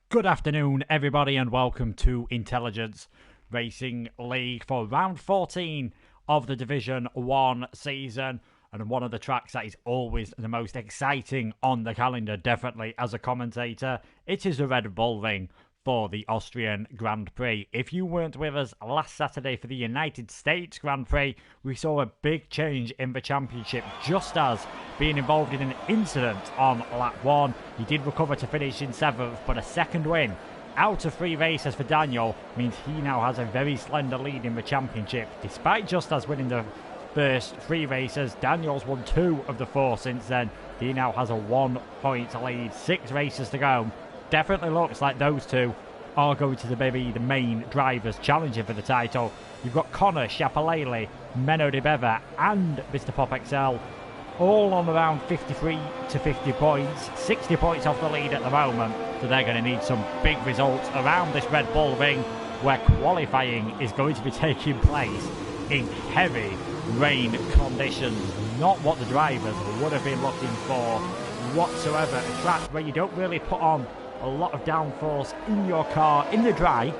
Good afternoon, everybody, and welcome to Intelligence Racing League for round 14 of the Division 1 season. And one of the tracks that is always the most exciting on the calendar, definitely as a commentator, it is the Red Bull Ring for the Austrian Grand Prix. If you weren't with us last Saturday for the United States Grand Prix, we saw a big change in the championship, just as being involved in an incident on lap 1. He did recover to finish in 7th, but a second win out of 3 races for Daniel means he now has a very slender lead in the championship. Despite just as winning the first 3 races, Daniel's won 2 of the 4 since then. He now has a 1-point lead, 6 races to go. Definitely looks like those two are going to be the main drivers challenging for the title. You've got Connor, Shapalele, Menno de Beva and Mr. Pop XL all on around 53 to 50 points, 60 points off the lead at the moment. So they're going to need some big results around this Red Bull Ring, where qualifying is going to be taking place in heavy rain conditions. Not what the drivers would have been looking for whatsoever. A track where you don't really put on a lot of downforce in your car, in the dry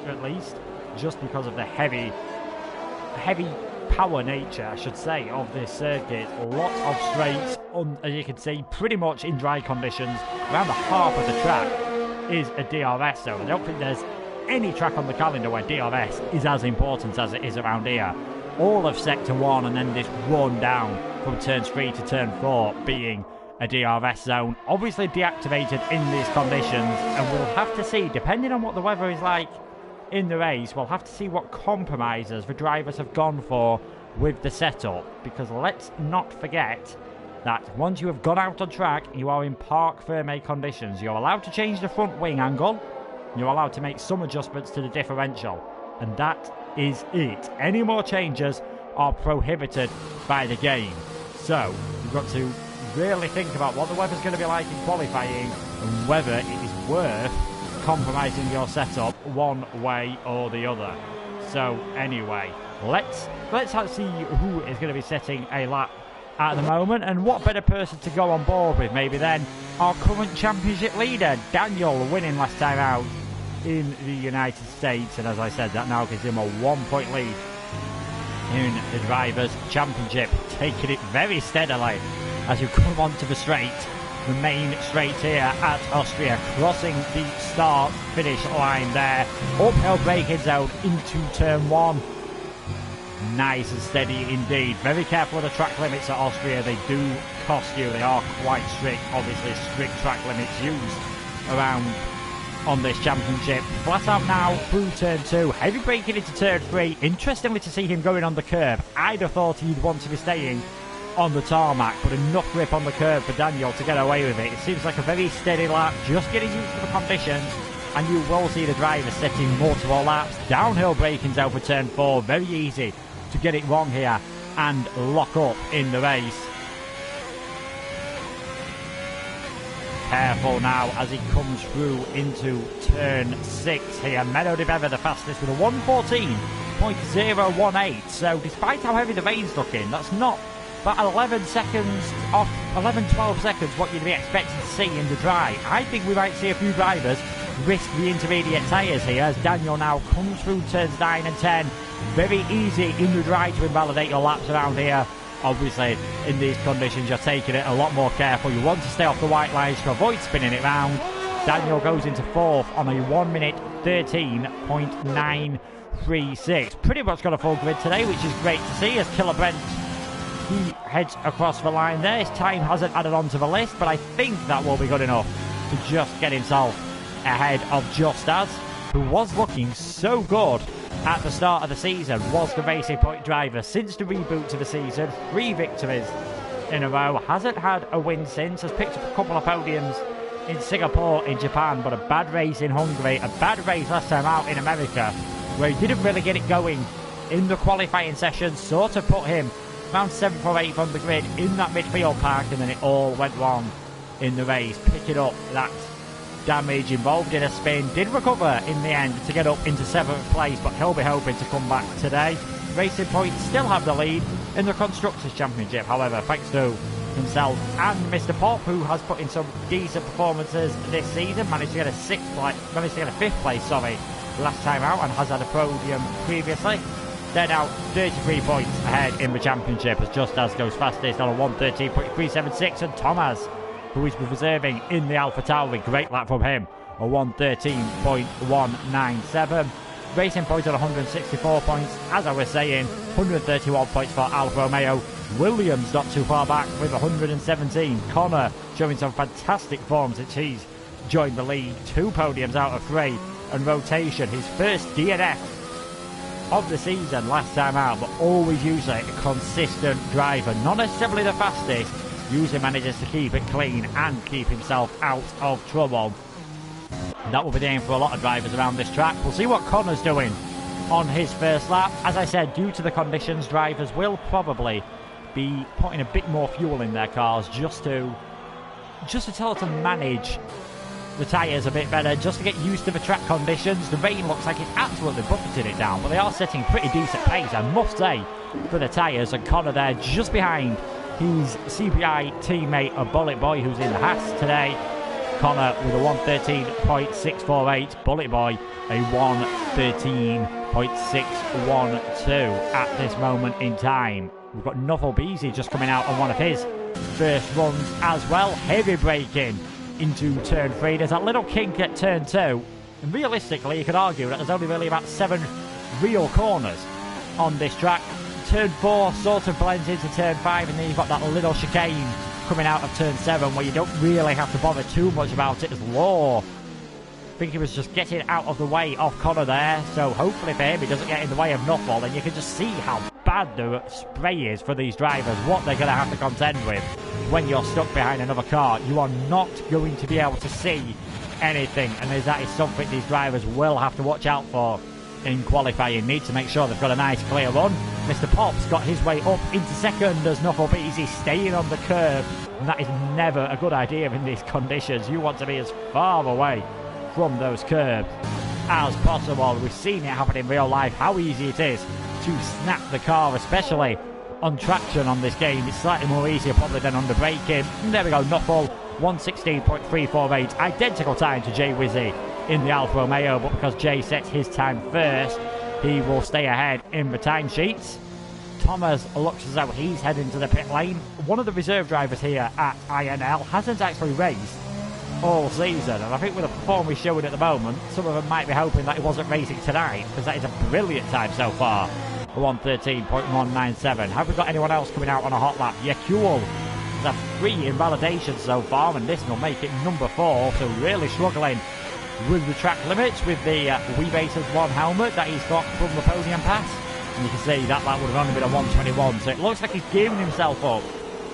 at least, just because of the heavy power nature, I should say, of this circuit. Lots of straights, as you can see, pretty much in dry conditions. Around the half of the track is a DRS, so I don't think there's any track on the calendar where DRS is as important as it is around here. All of Sector 1 and then this one down from turns 3 to turn 4 being a DRS zone, obviously deactivated in these conditions, and we'll have to see, depending on what the weather is like in the race, we'll have to see what compromises the drivers have gone for with the setup, because let's not forget that once you have gone out on track, you are in parc ferme conditions. You're allowed to change the front wing angle, you're allowed to make some adjustments to the differential, and that is it. Any more changes are prohibited by the game. So you've got to really think about what the weather's going to be like in qualifying and whether it is worth compromising your setup one way or the other. So anyway, let's see who is going to be setting a lap at the moment, and what better person to go on board with maybe than our current championship leader, Daniel, winning last time out in the United States. And as I said, that now gives him a 1-point lead in the Drivers' Championship, taking it very steadily as you come onto the straight, the main straight here at Austria, crossing the start-finish line there. Uphill braking zone into turn 1. Nice and steady indeed. Very careful of the track limits at Austria. They do cost you. They are quite strict. Obviously, strict track limits used around on this championship. Flat out now through turn 2. Heavy braking into turn 3. Interestingly to see him going on the curb. I'd have thought he'd want to be staying on the tarmac, but enough grip on the curb for Daniel to get away with it. It seems like a very steady lap, just getting used to the conditions, and you will see the driver setting multiple laps. Downhill braking's out for turn 4. Very easy to get it wrong here and lock up in the race. Careful now as he comes through into turn 6 here. Menno de Beva the fastest with a 1:14.018. So despite how heavy the rain's looking, that's not about 11 seconds off, 11-12 seconds what you'd be expecting to see in the dry. I think we might see a few drivers risk the intermediate tyres here as Daniel now comes through turns 9 and 10. Very easy in the dry to invalidate your laps around here. Obviously, in these conditions, you're taking it a lot more careful. You want to stay off the white lines to avoid spinning it round. Daniel goes into 4th on a 1:13.936. Pretty much got a full grid today, which is great to see as Killer Brent, he heads across the line there. His time hasn't added onto the list, but I think that will be good enough to just get himself ahead of Just As, who was looking so good at the start of the season, was the Racing Point driver since the reboot to the season. 3 victories in a row, hasn't had a win since, has picked up a couple of podiums in Singapore, in Japan, but a bad race in Hungary, a bad race last time out in America, where he didn't really get it going in the qualifying session, sort of put him around 7th or 8th on the grid in that midfield park, and then it all went wrong in the race, picking up that damage involved in a spin. Did recover in the end to get up into 7th place, but he'll be hoping to come back today. Racing Point still have the lead in the Constructors' Championship, however, thanks to himself and Mr. Pop, who has put in some decent performances this season, managed to get a 5th place, last time out, and has had a podium previously. They're now 33 points ahead in the championship as Just As goes fastest on a 1:13.376, and Thomas, who is reserving in the Alpha Tauri, great lap from him, a 1:13.197. Racing points at 164 points, as I was saying, 131 points for Alfa Romeo. Williams not too far back with 117. Connor showing some fantastic form since he's joined the league. 2 podiums out of 3, and rotation, his first DNF of the season last time out, but always usually a consistent driver. Not necessarily the fastest, usually manages to keep it clean and keep himself out of trouble. That will be the aim for a lot of drivers around this track. We'll see what Connor's doing on his first lap. As I said, due to the conditions, drivers will probably be putting a bit more fuel in their cars just to tell them to manage the tyres a bit better, just to get used to the track conditions. The rain looks like it's absolutely buffeting it down, but they are setting pretty decent pace, I must say, for the tyres. And Connor there just behind his CPI teammate, a Bullet Boy, who's in the Haas today. Connor with a 1:13.648, Bullet Boy a 1:13.612 at this moment in time. We've got Nuffle Beasy just coming out on one of his first runs as well. Heavy braking into turn 3. There's that little kink at turn 2. And realistically, you could argue that there's only really about 7 real corners on this track. Turn 4 sort of blends into turn 5, and then you've got that little chicane coming out of turn 7 where you don't really have to bother too much about it as Law. I think he was just getting out of the way of Connor there, so hopefully for him he doesn't get in the way of Nuffle. And you can just see how bad the spray is for these drivers, what they're going to have to contend with when you're stuck behind another car. You are not going to be able to see anything, and that is something these drivers will have to watch out for in qualifying. Need to make sure they've got a nice clear run. Mr. Pop's got his way up into second as Nuffle Beasy staying on the curb, and that is never a good idea in these conditions. You want to be as far away from those curbs as possible. We've seen it happen in real life, how easy it is to snap the car, especially on traction on this game. It's slightly more easier probably than under braking. And there we go, Nuffle 1:16.348, identical time to Jay Wizzy in the Alfa Romeo, but because Jay sets his time first, he will stay ahead in the timesheets. Thomas looks as though he's heading to the pit lane. One of the reserve drivers here at INL hasn't actually raced all season, and I think with the form he's showing at the moment, some of them might be hoping that he wasn't racing tonight, because that is a brilliant time so far. 1:13.197. Have we got anyone else coming out on a hot lap? Yeah, cool. There's 3 invalidations so far, and this will make it number 4, so really struggling with the track limits with the Weebasers 1 helmet that he's got from the podium pass. And you can see that would have only been a 1:21, so it looks like he's giving himself up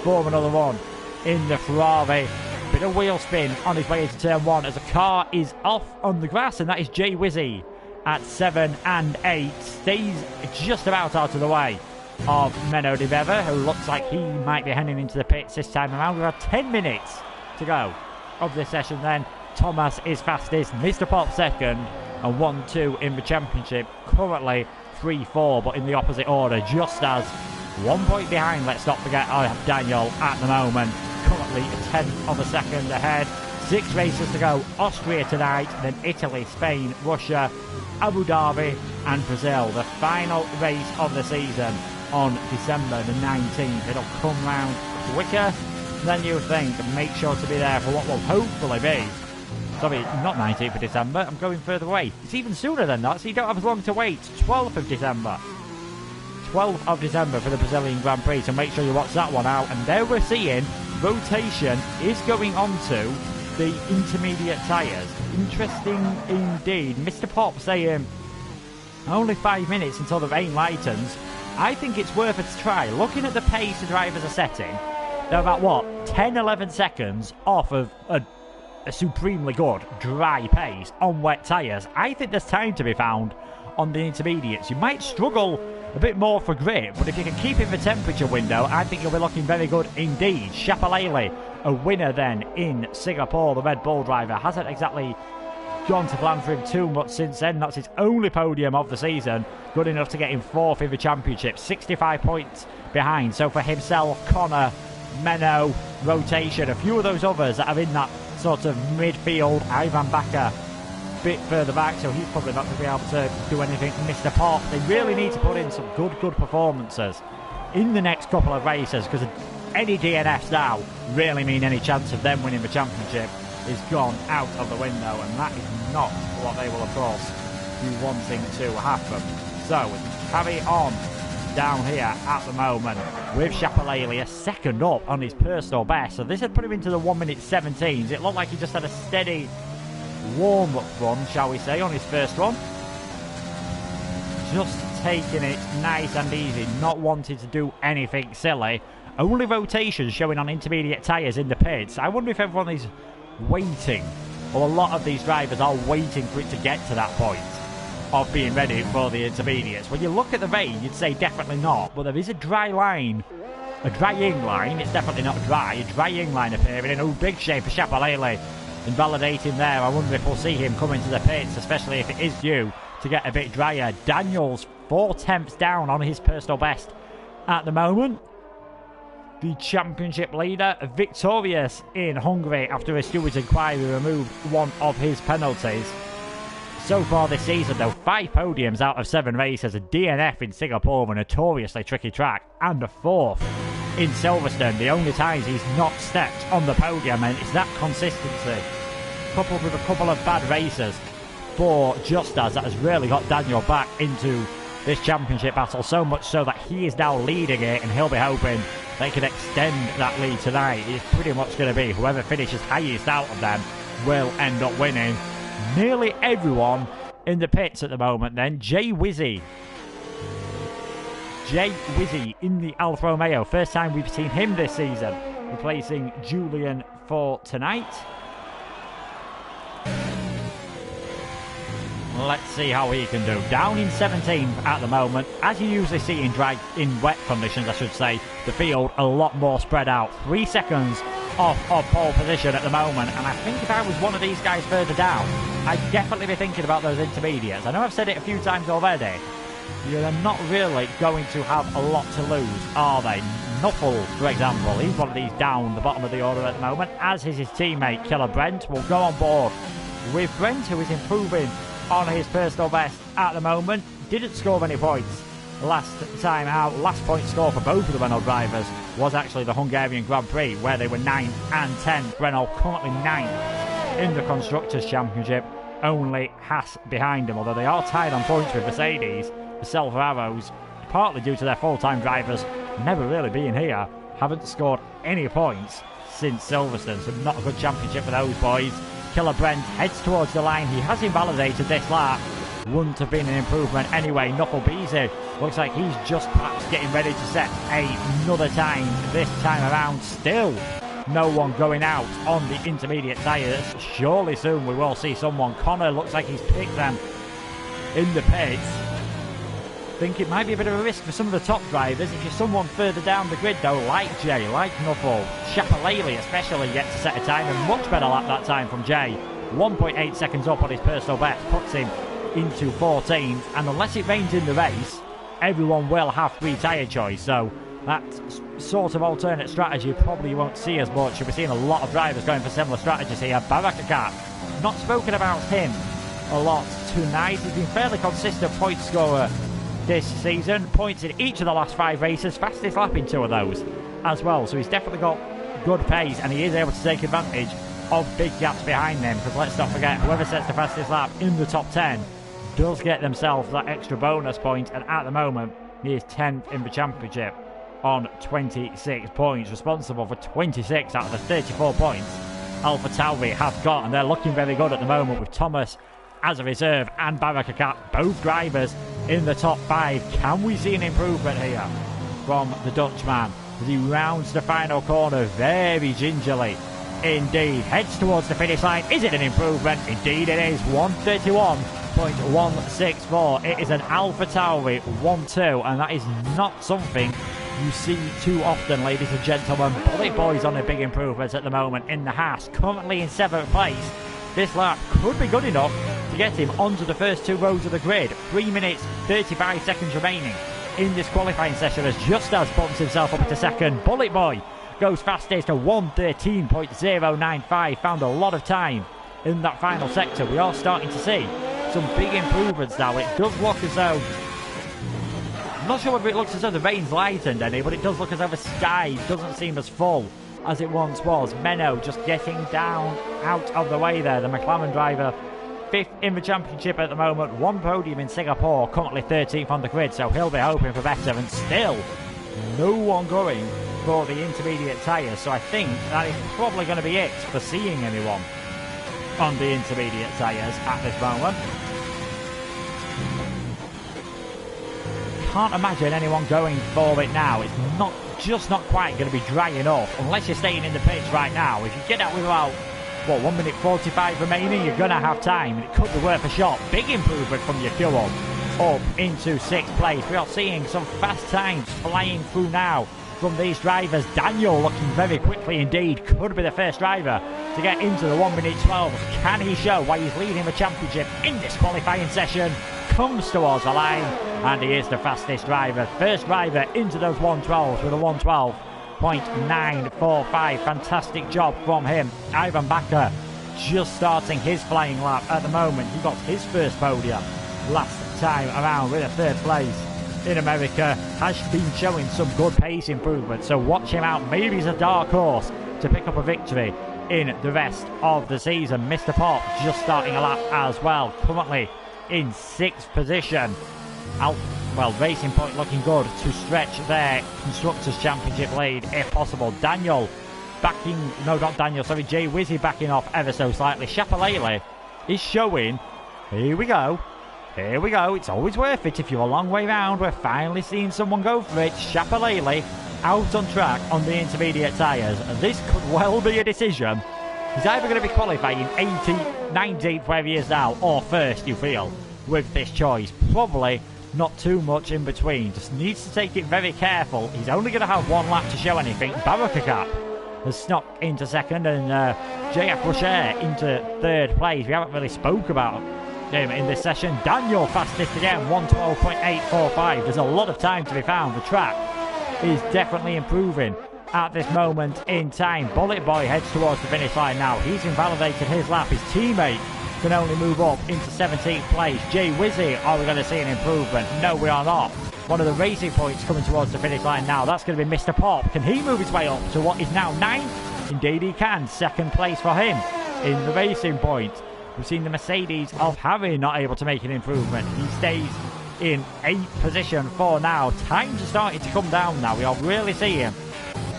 for another one in the Ferrari. Bit of wheel spin on his way into turn 1 as the car is off on the grass, and that is Jay Wizzy at 7 and 8. Stays just about out of the way of Menno de Bever, who looks like he might be heading into the pits this time around. We've got 10 minutes to go of this session then. Thomas is fastest, Mr. Pop second, and 1-2 in the championship. Currently 3-4, but in the opposite order. Just As 1 point behind, let's not forget Daniel at the moment. Currently a 10th of a second ahead. 6 races to go. Austria tonight, then Italy, Spain, Russia, Abu Dhabi and Brazil. The final race of the season on December the 19th. It'll come round quicker than you think. Make sure to be there for what will hopefully be, sorry, not 19th of December, I'm going further away. It's even sooner than that, so you don't have as long to wait. 12th of December. 12th of December for the Brazilian Grand Prix, so make sure you watch that one out. And there we're seeing rotation is going on to the intermediate tyres. Interesting indeed. Mr. Pop saying only 5 minutes until the rain lightens. I think it's worth a try. Looking at the pace the drivers are setting, they're about, 10-11 seconds off of a supremely good dry pace on wet tyres. I think there's time to be found on the intermediates. You might struggle a bit more for grip, but if you can keep in the temperature window, I think you'll be looking very good indeed. Shapalele, a winner then in Singapore. The Red Bull driver hasn't exactly gone to plan for him too much since then. That's his only podium of the season. Good enough to get him 4th in the championship. 65 points behind. So for himself, Connor Menno rotation. A few of those others that are in that sort of midfield. Ivan Bakker a bit further back, so he's probably not going to be able to do anything. Mr. Pop, they really need to put in some good performances in the next couple of races, because any DNFs now really mean any chance of them winning the championship is gone out of the window, and that is not what they will, of course, be wanting to happen. So, carry on down here at the moment with Shapalele, a second up on his personal best. So this had put him into the 1:17s. It looked like he just had a steady warm-up run, shall we say, on his first one. Just taking it nice and easy, not wanting to do anything silly. Only rotations showing on intermediate tyres in the pits. I wonder if everyone is waiting, or a lot of these drivers are waiting for it to get to that point of being ready for the intermediates. When you look at the rain, you'd say definitely not, but there is a dry line, a drying line. It's definitely not dry, a drying line appearing, and big shame for Shapalele invalidating there. I wonder if we'll see him come into the pits, especially if it is due to get a bit drier. Daniels 4/10 down on his personal best at the moment. The championship leader, victorious in Hungary after a steward's inquiry removed one of his penalties. So far this season, though, 5 podiums out of 7 races, a DNF in Singapore, a notoriously tricky track, and a 4th in Silverstone. The only times he's not stepped on the podium, and it's that consistency, coupled with a couple of bad races for Justas, that has really got Daniel back into this championship battle, so much so that he is now leading it, and he'll be hoping they can extend that lead tonight. It's pretty much going to be whoever finishes highest out of them will end up winning. Nearly everyone in the pits at the moment then. Jay Wizzy in the Alfa Romeo. First time we've seen him this season, replacing Julian for tonight. Let's see how he can do. Down in 17th at the moment. As you usually see in wet conditions, I should say, the field a lot more spread out. 3 seconds off of pole position at the moment, and I think if I was one of these guys further down, I'd definitely be thinking about those intermediates. I know I've said it a few times already. You're not really going to have a lot to lose, are they? Nuffle, for example, he's one of these down the bottom of the order at the moment, as is his teammate Killer Brent. Will go on board with Brent, who is improving on his personal best at the moment. Didn't score any points last time out. Last point score for both of the Renault drivers was actually the Hungarian Grand Prix, where they were 9th and 10th. Renault currently 9th in the Constructors' Championship, only Haas behind them, although they are tied on points with Mercedes. The Silver Arrows, partly due to their full-time drivers never really being here, haven't scored any points since Silverstone, so not a good championship for those boys. Killer Brent heads towards the line. He has invalidated this lap. Wouldn't have been an improvement anyway. Knuckle Beezy looks like he's just perhaps getting ready to set another time this time around. Still no one going out on the intermediate tyres. Surely soon we will see someone. Connor looks like he's picked them in the pits. Think it might be a bit of a risk for some of the top drivers. If you're someone further down the grid though, like Jay, like Nuffle, Shapalele especially, yet to set a time, and much better lap that time from Jay. 1.8 seconds up on his personal best, puts him into 14th, and unless it rains in the race, everyone will have free tyre choice, so that sort of alternate strategy probably you won't see as much. You'll be seeing a lot of drivers going for similar strategies here. Barakakat, not spoken about him a lot tonight. He's been fairly consistent point scorer this season, points in each of the last 5 races, fastest lap in 2 of those as well, so he's definitely got good pace, and he is able to take advantage of big gaps behind them, because let's not forget, whoever sets the fastest lap in the top 10 does get themselves that extra bonus point, and at the moment he is 10th in the championship on 26 points, responsible for 26 out of the 34 points Alpha Tauri have got, and they're looking very good at the moment with Thomas as a reserve and Barakakat, both drivers in the top 5. Can we see an improvement here from the Dutchman as he rounds the final corner very gingerly indeed, heads towards the finish line? Is it an improvement? Indeed it is. 1:31.164. It is an Alpha Tauri 1-2, and that is not something you see too often, ladies and gentlemen. Bullet Boy's on a big improvement at the moment in the Haas, currently in 7th place. This lap could be good enough to get him onto the first 2 rows of the grid. 3 minutes 35 seconds remaining in this qualifying session as Justas bumps himself up into second. Bullet Boy goes fastest to 1:13.095. Found a lot of time in that final sector. We are starting to see some big improvements now. It does look as though, I'm not sure whether it looks as though the rain's lightened any, but it does look as though the sky doesn't seem as full as it once was. Menno just getting down out of the way there. The McLaren driver, 5th in the championship at the moment, 1 podium in Singapore, currently 13th on the grid, so he'll be hoping for better, and still no one going for the intermediate tyres, so I think that is probably going to be it for seeing anyone on the intermediate tyres at this moment. Can't imagine anyone going for it now. It's just not quite going to be dry enough unless you're staying in the pits right now. If you get out with about 1 minute 45 remaining, you're going to have time, and it could be worth a shot. Big improvement from Yakuo up into 6th place. We are seeing some fast times flying through now from these drivers. Daniel looking very quickly indeed, could be the first driver to get into the 1 minute 12. Can he show why he's leading the championship in this qualifying session? Comes towards the line, and he is the fastest driver. First driver into those 112s with a 112.945. Fantastic job from him. Ivan Bakker just starting his flying lap at the moment. He got his first podium last time around with a 3rd place in America. Has been showing some good pace improvement, so watch him out. Maybe he's a dark horse to pick up a victory in the rest of the season. Mr. Pop just starting a lap as well, currently in 6th position. Racing Point looking good to stretch their Constructors' Championship lead if possible. Jay Wizzy backing off ever so slightly. Chapalele is showing, here we go, it's always worth it if you're a long way round. We're finally seeing someone go for it. Chapalele out on track on the intermediate tyres. This could well be a decision. He's either going to be qualifying 18th, 19th, where he is now, or first, you feel, with this choice. Probably not too much in between. Just needs to take it very careful. He's only going to have 1 lap to show anything. Barakakap has snuck into 2nd, and JF Rocher into 3rd place. We haven't really spoke about him in this session. Daniel fastest again, 112.845. There's a lot of time to be found. The track is definitely improving at this moment in time. Bullet Boy heads towards the finish line now. He's invalidated his lap. His teammate can only move up into 17th place. Jay Wizzy, are we going to see an improvement? No, we are not. One of the Racing Points coming towards the finish line now. That's going to be Mr. Pop. Can he move his way up to what is now 9th? Indeed he can. 2nd place for him in the Racing Point. We've seen the Mercedes of Harry not able to make an improvement. He stays in 8th position for now. Times are starting to come down now. We are really seeing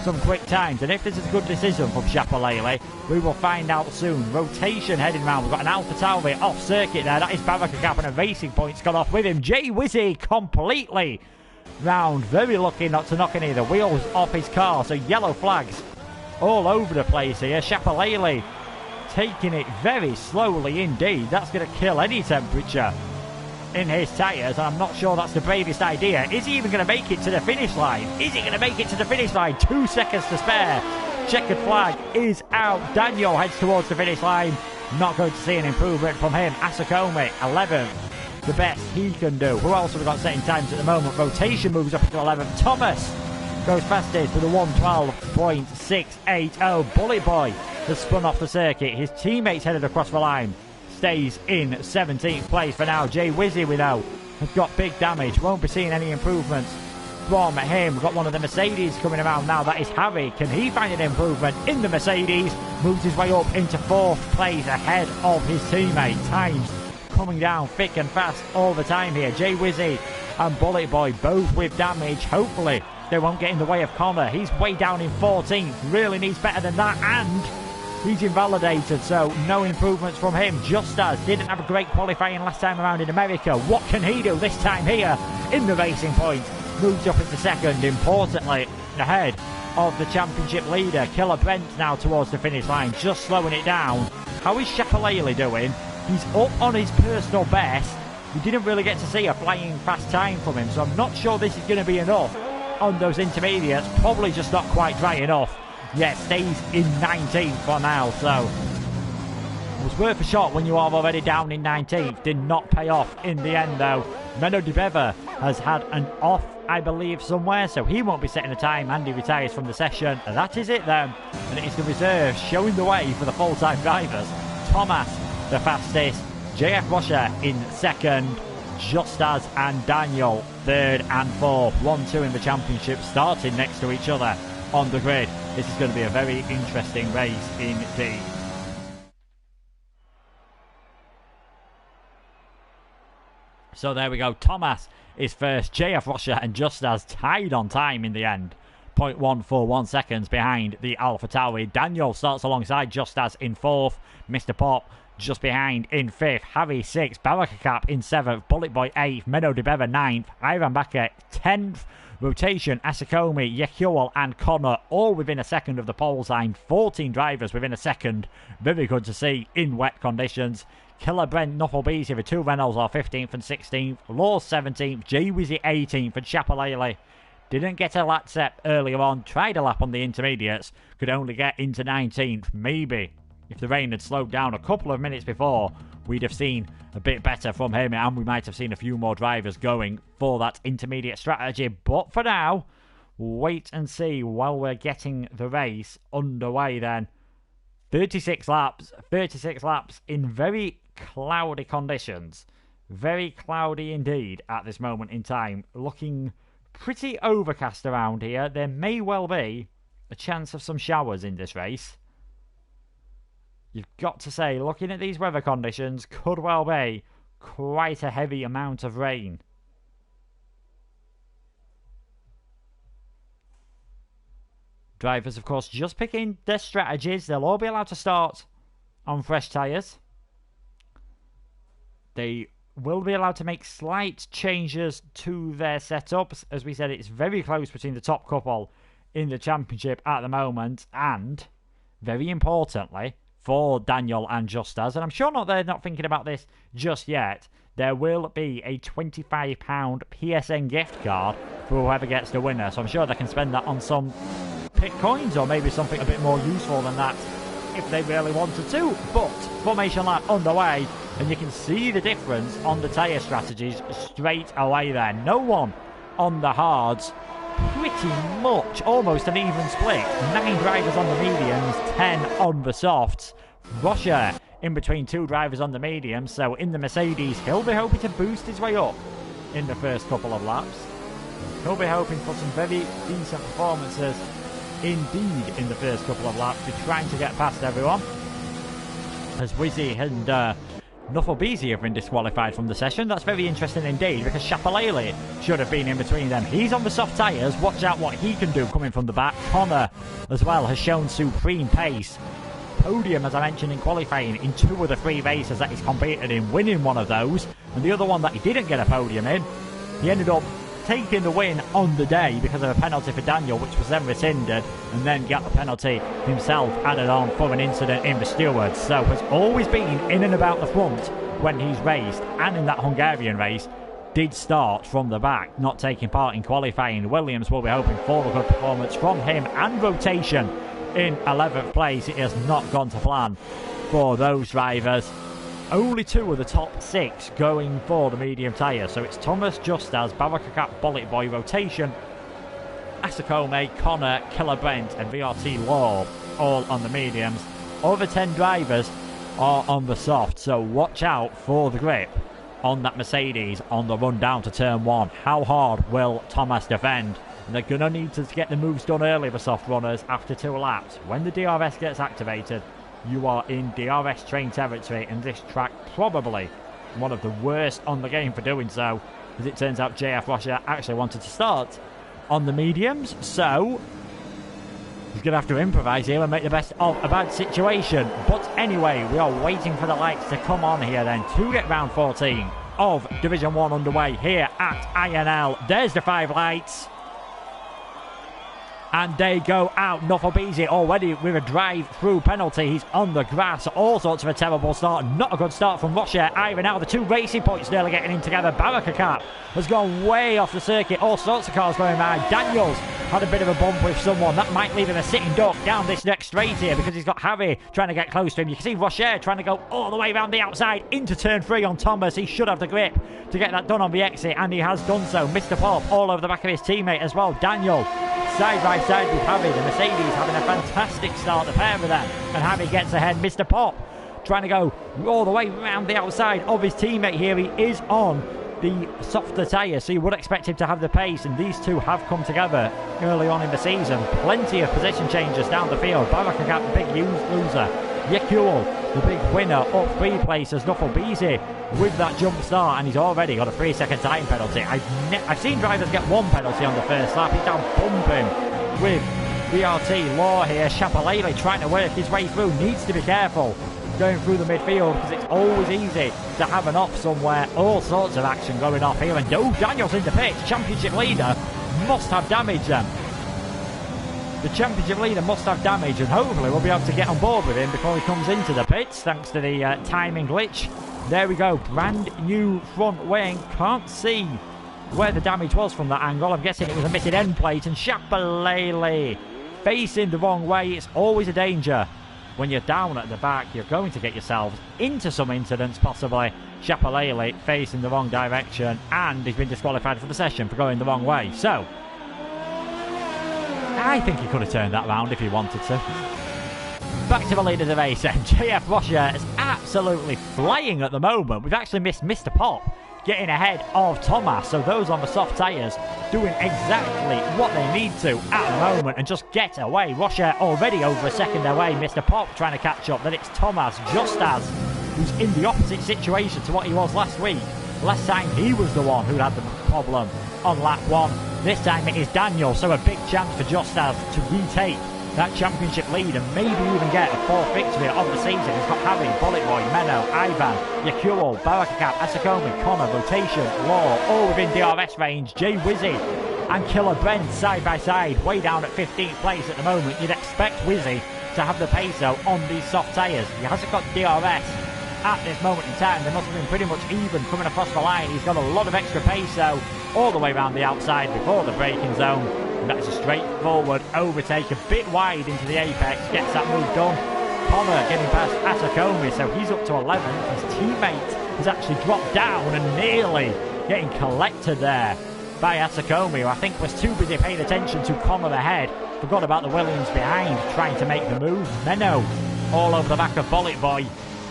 some quick times, and if this is a good decision from Chapalele, we will find out soon. Rotation heading round. We've got an Alpha Tauri off circuit there. That is Barakakap, and a Racing Point's got off with him. Jay Wizzy completely round. Very lucky not to knock any of the wheels off his car, so yellow flags all over the place here. Chapalele taking it very slowly indeed. That's going to kill any temperature in his tyres, and I'm not sure that's the bravest idea. Is he even going to make it to the finish line? Is he going to make it to the finish line? 2 seconds to spare. Checkered flag is out. Daniel heads towards the finish line. Not going to see an improvement from him. Asakome, 11th. The best he can do. Who else have we got setting times at the moment? Rotation moves up to 11th. Thomas goes fastest with a 112.680. Bullet Boy has spun off the circuit. His teammates headed across the line. Stays in 17th place for now. Jay Wizzy, we know, has got big damage. Won't be seeing any improvements from him. We've got one of the Mercedes coming around now. That is Harry. Can he find an improvement in the Mercedes? Moves his way up into 4th place ahead of his teammate. Times coming down thick and fast all the time here. Jay Wizzy and Bullet Boy both with damage. Hopefully they won't get in the way of Connor. He's way down in 14th. Really needs better than that, and he's invalidated, so no improvements from him. Just as didn't have a great qualifying last time around in America. What can he do this time here in the Racing Point? Moves up into 2nd, importantly, ahead of the championship leader. Killer Brent now towards the finish line, just slowing it down. How is Chapalele doing? He's up on his personal best. We didn't really get to see a flying fast time from him, so I'm not sure this is going to be enough on those intermediates. Probably just not quite dry enough. Yeah, stays in 19th for now, so it was worth a shot when you are already down in 19th. Did not pay off in the end, though. Menno de Bever has had an off, I believe, somewhere, so he won't be setting the time and he retires from the session. And that is it then. And it is the reserves showing the way for the full-time drivers. Thomas, the fastest. JF Russia in second. Justas and Daniel, third and fourth. 1-2 in the championship, starting next to each other on the grid. This is going to be a very interesting race indeed. So there we go. Thomas is first. JF Russia and Justas tied on time in the end. 0.141 seconds behind the Alpha Tauri. Daniel starts alongside Justas in fourth. Mr. Pop just behind in fifth. Harry sixth. Barakakap in seventh. Bullet Boy eighth. Menno de Beva ninth. Ivan Bakker 10th. Rotation, Asakomi, Yekul and Connor all within a second of the pole sign. 14 drivers within a second. Very good to see in wet conditions. Killer Brent Nufflebeezy for 2 Reynolds are 15th and 16th. Law 17th. Jay Wizzy 18th. And Chapalele didn't get a lap set earlier on. Tried a lap on the intermediates. Could only get into 19th. Maybe if the rain had slowed down a couple of minutes before, we'd have seen a bit better from him, and we might have seen a few more drivers going for that intermediate strategy. But for now, wait and see while we're getting the race underway then. 36 laps in very cloudy conditions. Very cloudy indeed at this moment in time. Looking pretty overcast around here. There may well be a chance of some showers in this race. You've got to say, looking at these weather conditions, could well be quite a heavy amount of rain. Drivers, of course, just picking their strategies. They'll all be allowed to start on fresh tyres. They will be allowed to make slight changes to their setups. As we said, it's very close between the top couple in the championship at the moment. And, very importantly, for Daniel and Justas, and I'm sure they're not thinking about this just yet, there will be a £25 PSN gift card for whoever gets the winner. So I'm sure they can spend that on some pit coins or maybe something a bit more useful than that if they really wanted to. But formation lap underway, and you can see the difference on the tyre strategies straight away there. No one on the hards. Pretty much almost an even split. 9 drivers on the mediums, 10 on the softs. Russia in between 2 drivers on the mediums, so in the Mercedes he'll be hoping to boost his way up in the first couple of laps. He'll be hoping for some very decent performances indeed in the first couple of laps, be trying to get past everyone. As Wizzy and Nufflebeezy have been disqualified from the session. That's very interesting indeed, because Chapalele should have been in between them. He's on the soft tyres. Watch out what he can do coming from the back. Connor, as well, has shown supreme pace. Podium, as I mentioned in qualifying, in 2 of the 3 races that he's competed in, winning one of those. And the other one that he didn't get a podium in, he ended up taking the win on the day because of a penalty for Daniel, which was then rescinded, and then got the penalty himself added on for an incident in the stewards. So has always been in and about the front when he's raced, and in that Hungarian race did start from the back, not taking part in qualifying. Williams will be hoping for a good performance from him, and rotation in 11th place. It has not gone to plan for those drivers. Only 2 of the top 6 going for the medium tyre. So it's Thomas, Justas, Barakakap, Bullet Boy, rotation, Asakome, Connor, Killer Brent and VRT Law all on the mediums. Over 10 drivers are on the soft, so watch out for the grip on that Mercedes on the run down to turn 1. How hard will Thomas defend? And they're going to need to get the moves done early, the soft runners, after 2 laps. When the DRS gets activated, you are in DRS train territory, and this track probably one of the worst on the game for doing so. As it turns out, JF Russia actually wanted to start on the mediums, so he's going to have to improvise here and make the best of a bad situation. But anyway, we are waiting for the lights to come on here then to get round 14 of Division 1 underway here at INL. There's the 5 lights. And they go out. Nofobizi already with a drive-through penalty. He's on the grass. All sorts of a terrible start. Not a good start from Rocher either. Now the two racing points nearly getting in together. Barakakap has gone way off the circuit. All sorts of cars going by. Daniels had a bit of a bump with someone. That might leave him a sitting duck down this next straight here because he's got Harry trying to get close to him. You can see Rocher trying to go all the way around the outside into turn 3 on Thomas. He should have the grip to get that done on the exit, and he has done so. Mr. Pop all over the back of his teammate as well. Daniel side by side with Harry. The Mercedes having a fantastic start, the pair of them, and Harry gets ahead. Mr. Pop trying to go all the way around the outside of his teammate here. He is on the softer tyres, so you would expect him to have the pace, and these two have come together early on in the season. Plenty of position changes down the field. Barakakap, the big loser. Yekul, the big winner, up 3 places. Nufflebeezy with that jump start, and he's already got a 3-second time penalty. I've seen drivers get 1 penalty on the first lap. He's down bumping with BRT Law here. Chapalele trying to work his way through. Needs to be careful going through the midfield because it's always easy to have an off somewhere. All sorts of action going off here, and Daniels in the pits. Championship leader must have damage then. The championship leader must have damage, and hopefully we'll be able to get on board with him before he comes into the pits, thanks to the timing glitch. There we go, brand new front wing. Can't see where the damage was from that angle. I'm guessing it was a missing end plate, and Chapalele facing the wrong way. It's always a danger when you're down at the back. You're going to get yourselves into some incidents, possibly. Chapalele facing the wrong direction, and he's been disqualified from the session for going the wrong way. So I think he could have turned that round if he wanted to. Back to the lead of the race then. JF Rocher is absolutely flying at the moment. We've actually missed Mr. Pop getting ahead of Thomas. So those on the soft tyres doing exactly what they need to at the moment and just get away. Rocher already over a second away. Mr. Pop trying to catch up. Then it's Thomas, who's in the opposite situation to what he was last week. Last time he was the one who had the problem on lap 1. This time it is Daniel, so a big chance for Justas to retake that championship lead and maybe even get a 4th victory of the season. He's got Harry, Bullet Boy, Menno, Ivan, Yakuo, Barakakap, Asakomi, Connor, Rotation, Law, all within DRS range. Jay Wizzy and Killer Brent side by side, way down at 15th place at the moment. You'd expect Wizzy to have the pace though on these soft tyres. He hasn't got DRS at this moment in time. They must have been pretty much even coming across the line. He's got a lot of extra pace though, all the way around the outside before the braking zone. And that's a straightforward overtake, a bit wide into the apex, gets that move done. Connor getting past Asakomi, so he's up to 11th. His teammate has actually dropped down and nearly getting collected there by Asakomi, who I think was too busy paying attention to Connor ahead. Forgot about the Williams behind, trying to make the move. Menno all over the back of Bullet Boy.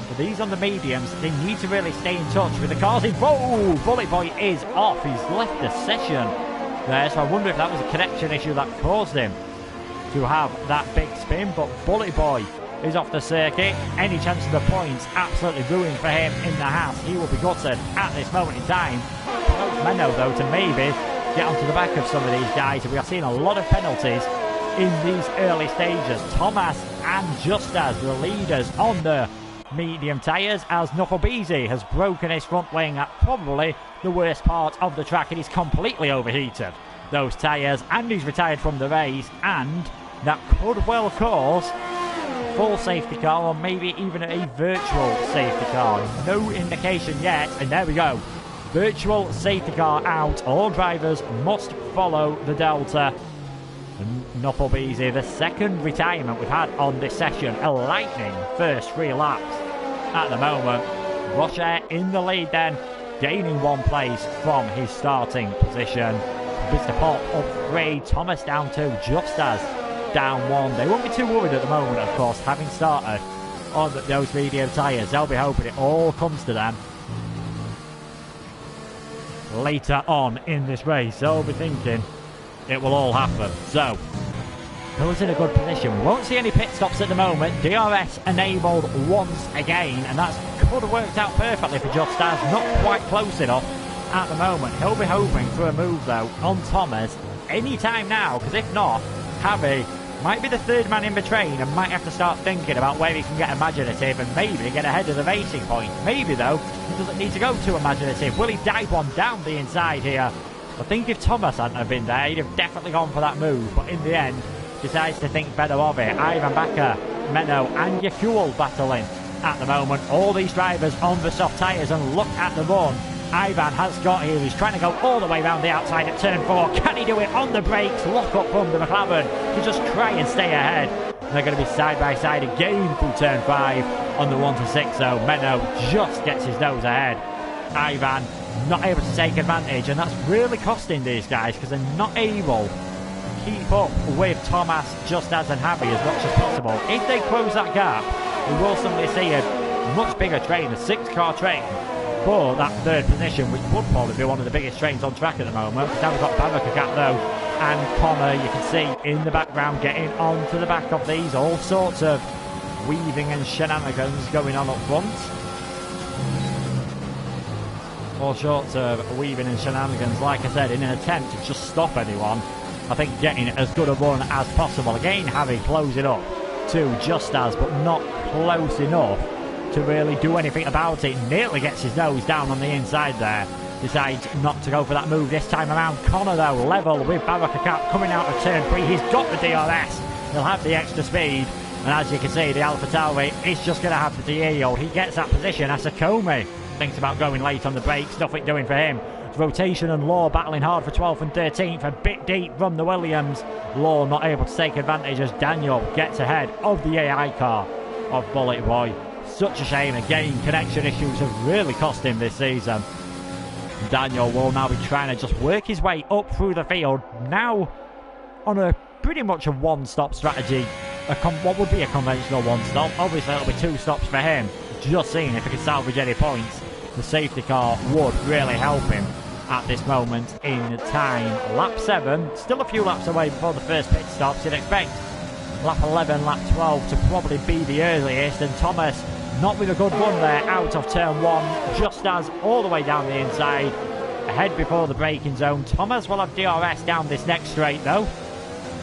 For these on the mediums, they need to really stay in touch with the cars in. Whoa! Bullet Boy is off. He's left the session there, so I wonder if that was a connection issue that caused him to have that big spin. But Bullet Boy is off the circuit. Any chance of the points absolutely ruined for him in the house. He will be gutted at this moment in time. Menno though to maybe get onto the back of some of these guys. We are seeing a lot of penalties in these early stages. Thomas and Justas, the leaders on the medium tyres, as Nufflebeezy has broken his front wing at probably the worst part of the track. It is completely overheated, those tyres, and he's retired from the race, and that could well cause full safety car or maybe even a virtual safety car. No indication yet, and there we go. Virtual safety car out. All drivers must follow the Delta. Nufflebeezy, the second retirement we've had on this session. A lightning first 3 laps at the moment. Rocher in the lead then, gaining 1 place from his starting position. Mr. Pop up 3, Thomas down 2, Justas down 1. They won't be too worried at the moment, of course, having started on those medium tyres. They'll be hoping it all comes to them later on in this race. They'll be thinking it will all happen. So, who's in a good position? We won't see any pit stops at the moment. DRS enabled once again, and that could have worked out perfectly for Justas. Not quite close enough at the moment. He'll be hoping for a move though on Thomas any time now, because if not, Harry might be the 3rd man in the train and might have to start thinking about where he can get imaginative and maybe get ahead of the racing point. Maybe though, he doesn't need to go too imaginative. Will he dive one down the inside here I think if Thomas hadn't have been there, he'd have definitely gone for that move, but in the end, decides to think better of it. Ivan Bakker, Menno and Yakuel battling at the moment. All these drivers on the soft tyres, and look at the run Ivan has got here. He's trying to go all the way around the outside at turn 4. Can he do it on the brakes? Lock up from the McLaren to just try and stay ahead. They're going to be side by side again through turn 5 on the 1 to 6 though. Menno just gets his nose ahead. Ivan not able to take advantage, and that's really costing these guys because they're not able to keep up with Thomas, Justas and Javi as much as possible. If they close that gap, we will suddenly see a much bigger train, a 6-car train, for that third position, which would probably be one of the biggest trains on track at the moment. Now we've got Bakker though, and Connor, you can see in the background getting onto the back of these. All sorts of weaving and shenanigans going on up front. All sorts of weaving and shenanigans, like I said, in an attempt to just stop anyone. I think getting as good a run as possible. Again, Javi closing up to Justas, but not close enough to really do anything about it. Nearly gets his nose down on the inside there. Decides not to go for that move this time around. Connor though, level with Bakker coming out of turn 3. He's got the DRS. He'll have the extra speed. And as you can see, the AlphaTauri is just going to have the yield. He gets that position. Asakome thinks about going late on the brakes. Nothing doing for him. Rotation and Law battling hard for 12th and 13th. A bit deep from the Williams. Law not able to take advantage as Daniel gets ahead of the AI car of Bullet Boy. Such a shame. Again, connection issues have really cost him this season. Daniel will now be trying to just work his way up through the field. Now on a pretty much a one-stop strategy. What would be a conventional one-stop? Obviously it'll be 2 stops for him. Just seeing if he can salvage any points. The safety car would really help him at this moment in time. Lap 7, still a few laps away before the first pit stops. You'd expect lap 11, lap 12 to probably be the earliest, and Thomas not with a good run there out of turn 1, just as all the way down the inside, ahead before the braking zone. Thomas will have DRS down this next straight though.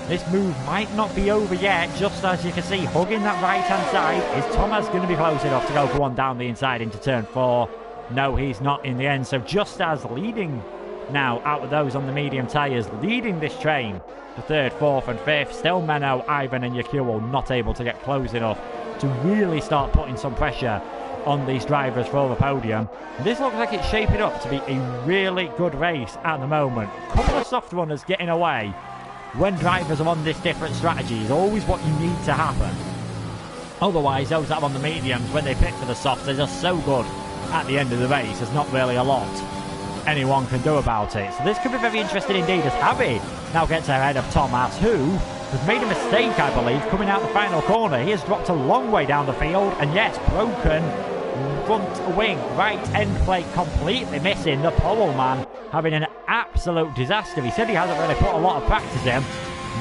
This move might not be over yet, just as you can see, hugging that right hand side. Is Thomas going to be close enough to go for one down the inside into turn 4? No, he's not in the end. So just as leading now out of those on the medium tyres, leading this train, the 3rd, 4th and 5th, still Menno, Ivan and Yakuel not able to get close enough to really start putting some pressure on these drivers for the podium. This looks like it's shaping up to be a really good race at the moment. A couple of soft runners getting away when drivers are on this different strategy is always what you need to happen. Otherwise, those that are on the mediums, when they pick for the softs, they're just so good at the end of the race. There's not really a lot anyone can do about it. So this could be very interesting indeed, as Javi now gets ahead of Thomas, who has made a mistake, I believe, coming out the final corner. He has dropped a long way down the field, and yes, broken front wing, right end plate completely missing. The pole man having an absolute disaster. He said he hasn't really put a lot of practice in.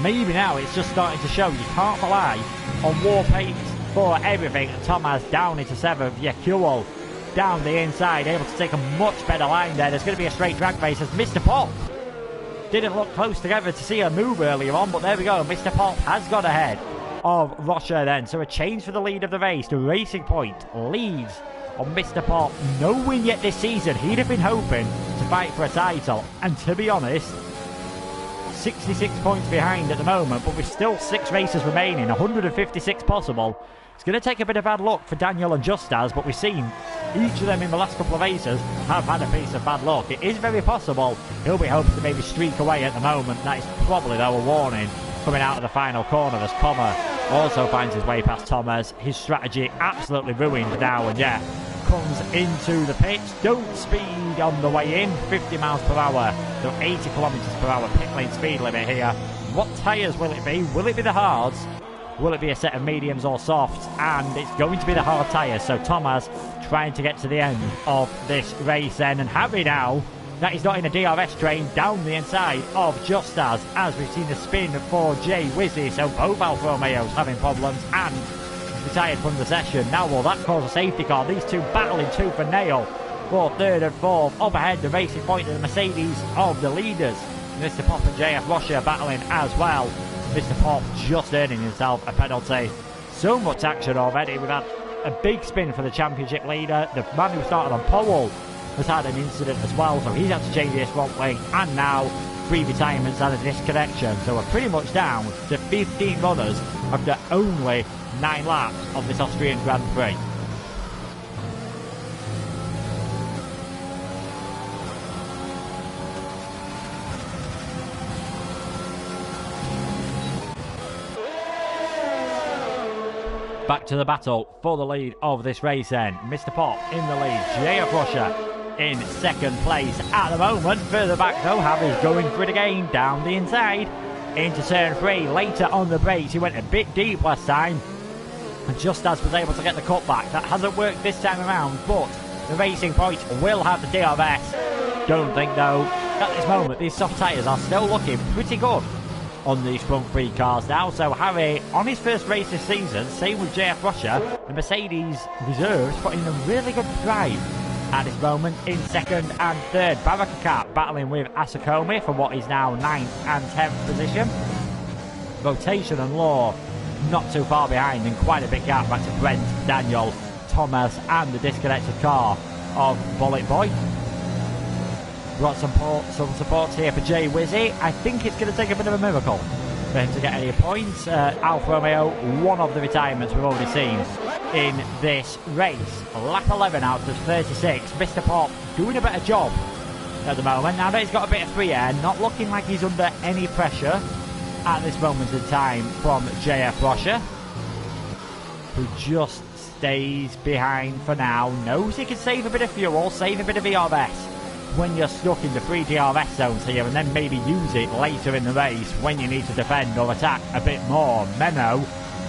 Maybe now it's just starting to show. You can't rely on war paint for everything. Thomas down into 7th. Yakuel down the inside, able to take a much better line there. There's going to be a straight drag race as Mr. Pop didn't look close together to see a move earlier on, but there we go. Mr. Pop has got ahead of Rocha then. So a change for the lead of the race. The Racing Point leads on Mr. Pop. No win yet this season. He'd have been hoping to fight for a title. And to be honest, 66 points behind at the moment, but with still 6 races remaining, 156 possible. It's going to take a bit of bad luck for Daniel and Justas, but we've seen each of them in the last couple of races have had a piece of bad luck. It is very possible he'll be hoping to maybe streak away at the moment. That is probably, though, a warning coming out of the final corner as Connor also finds his way past Thomas. His strategy absolutely ruined now, and yeah, comes into the pits. Don't speed on the way in, 50 miles per hour, so 80 kilometres per hour pit lane speed limit here. What tyres will it be? Will it be the hards? Will it be a set of mediums or softs? And it's going to be the hard tyres. So Thomas trying to get to the end of this race then. And Javi now, that he's not in a DRS train, down the inside of Justas, as we've seen the spin for Jay Wizzy. So both Alfa Romeos having problems and retired from the session. Now will that cause a safety car? These two battling tooth and nail for 3rd and 4th. Up ahead, the Racing Point and the Mercedes of the leaders. Mr. Pop and JF Rocha battling as well. Mr. Pop just earning himself a penalty. So much action already. We've had a big spin for the championship leader. The man who started on pole has had an incident as well, so he's had to change his front wing, and now 3 retirements and a disconnection. So we're pretty much down to 15 runners after only 9 laps of this Austrian Grand Prix. Back to the battle for the lead of this race then. Mr. Pop in the lead. JF Russia in second place at the moment. Further back though, Harry's going for it again. Down the inside into turn 3. Later on the brakes, he went a bit deep last time. And just as was able to get the cutback. That hasn't worked this time around, but the Racing Point will have the DRS. Don't think though, at this moment, these soft tyres are still looking pretty good on these front 3 cars now. So Harry, on his first race this season, same with JF Russia, the Mercedes reserves putting a really good drive at this moment in second and third. Barakaka battling with Asakomi for what is now 9th and 10th position. Rotation and Law not too far behind, and quite a big gap back to Brent, Daniel, Thomas and the disconnected car of Bullet Boy. Got some support here for Jay Wizzy. I think it's going to take a bit of a miracle for him to get any points. Alfa Romeo, one of the retirements we've already seen in this race. Lap 11 out of 36. Mr. Pop doing a better job at the moment. Now that he's got a bit of free air, not looking like he's under any pressure at this moment in time from JF Russia, who just stays behind for now. Knows he can save a bit of fuel, save a bit of ERS when you're stuck in the 3 DRS zones here, and then maybe use it later in the race when you need to defend or attack a bit more. Menno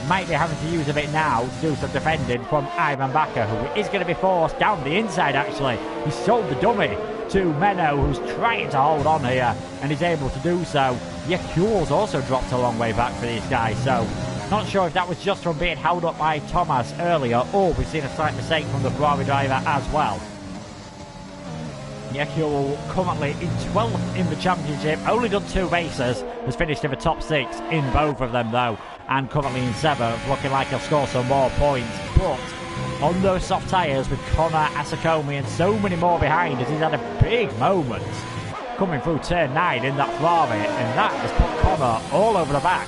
might be having to use a bit now to do some defending from Ivan Bakker, who is going to be forced down the inside actually. He sold the dummy to Menno, who's trying to hold on here, and is able to do so. Yakul's also dropped a long way back for these guys, so not sure if that was just from being held up by Thomas earlier, or we've seen a slight mistake from the Ferrari driver as well. Yakul currently in 12th in the championship, only done 2 races, has finished in the top 6 in both of them though, and currently in 7th, looking like he'll score some more points. But on those soft tyres with Connor, Asakomi and so many more behind, as he's had a big moment coming through turn 9 in that Ferrari, and that has put Connor all over the back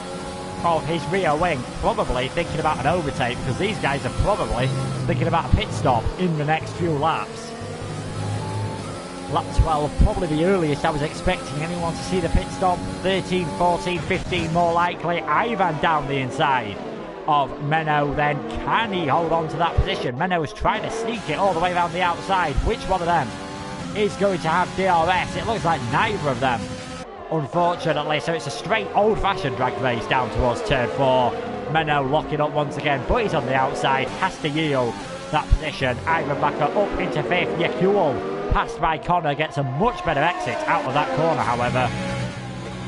of his rear wing, probably thinking about an overtake, because these guys are probably thinking about a pit stop in the next few laps. Lap 12, probably the earliest I was expecting anyone to see the pit stop. 13, 14, 15 more likely. Ivan down the inside of Menno then. Can he hold on to that position? Menno is trying to sneak it all the way around the outside. Which one of them is going to have DRS? It looks like neither of them, unfortunately. So it's a straight old-fashioned drag race down towards turn 4. Menno locking up once again, but he's on the outside. Has to yield that position. Ivan Bakker up into 5th. Yakul passed by Connor, gets a much better exit out of that corner, however.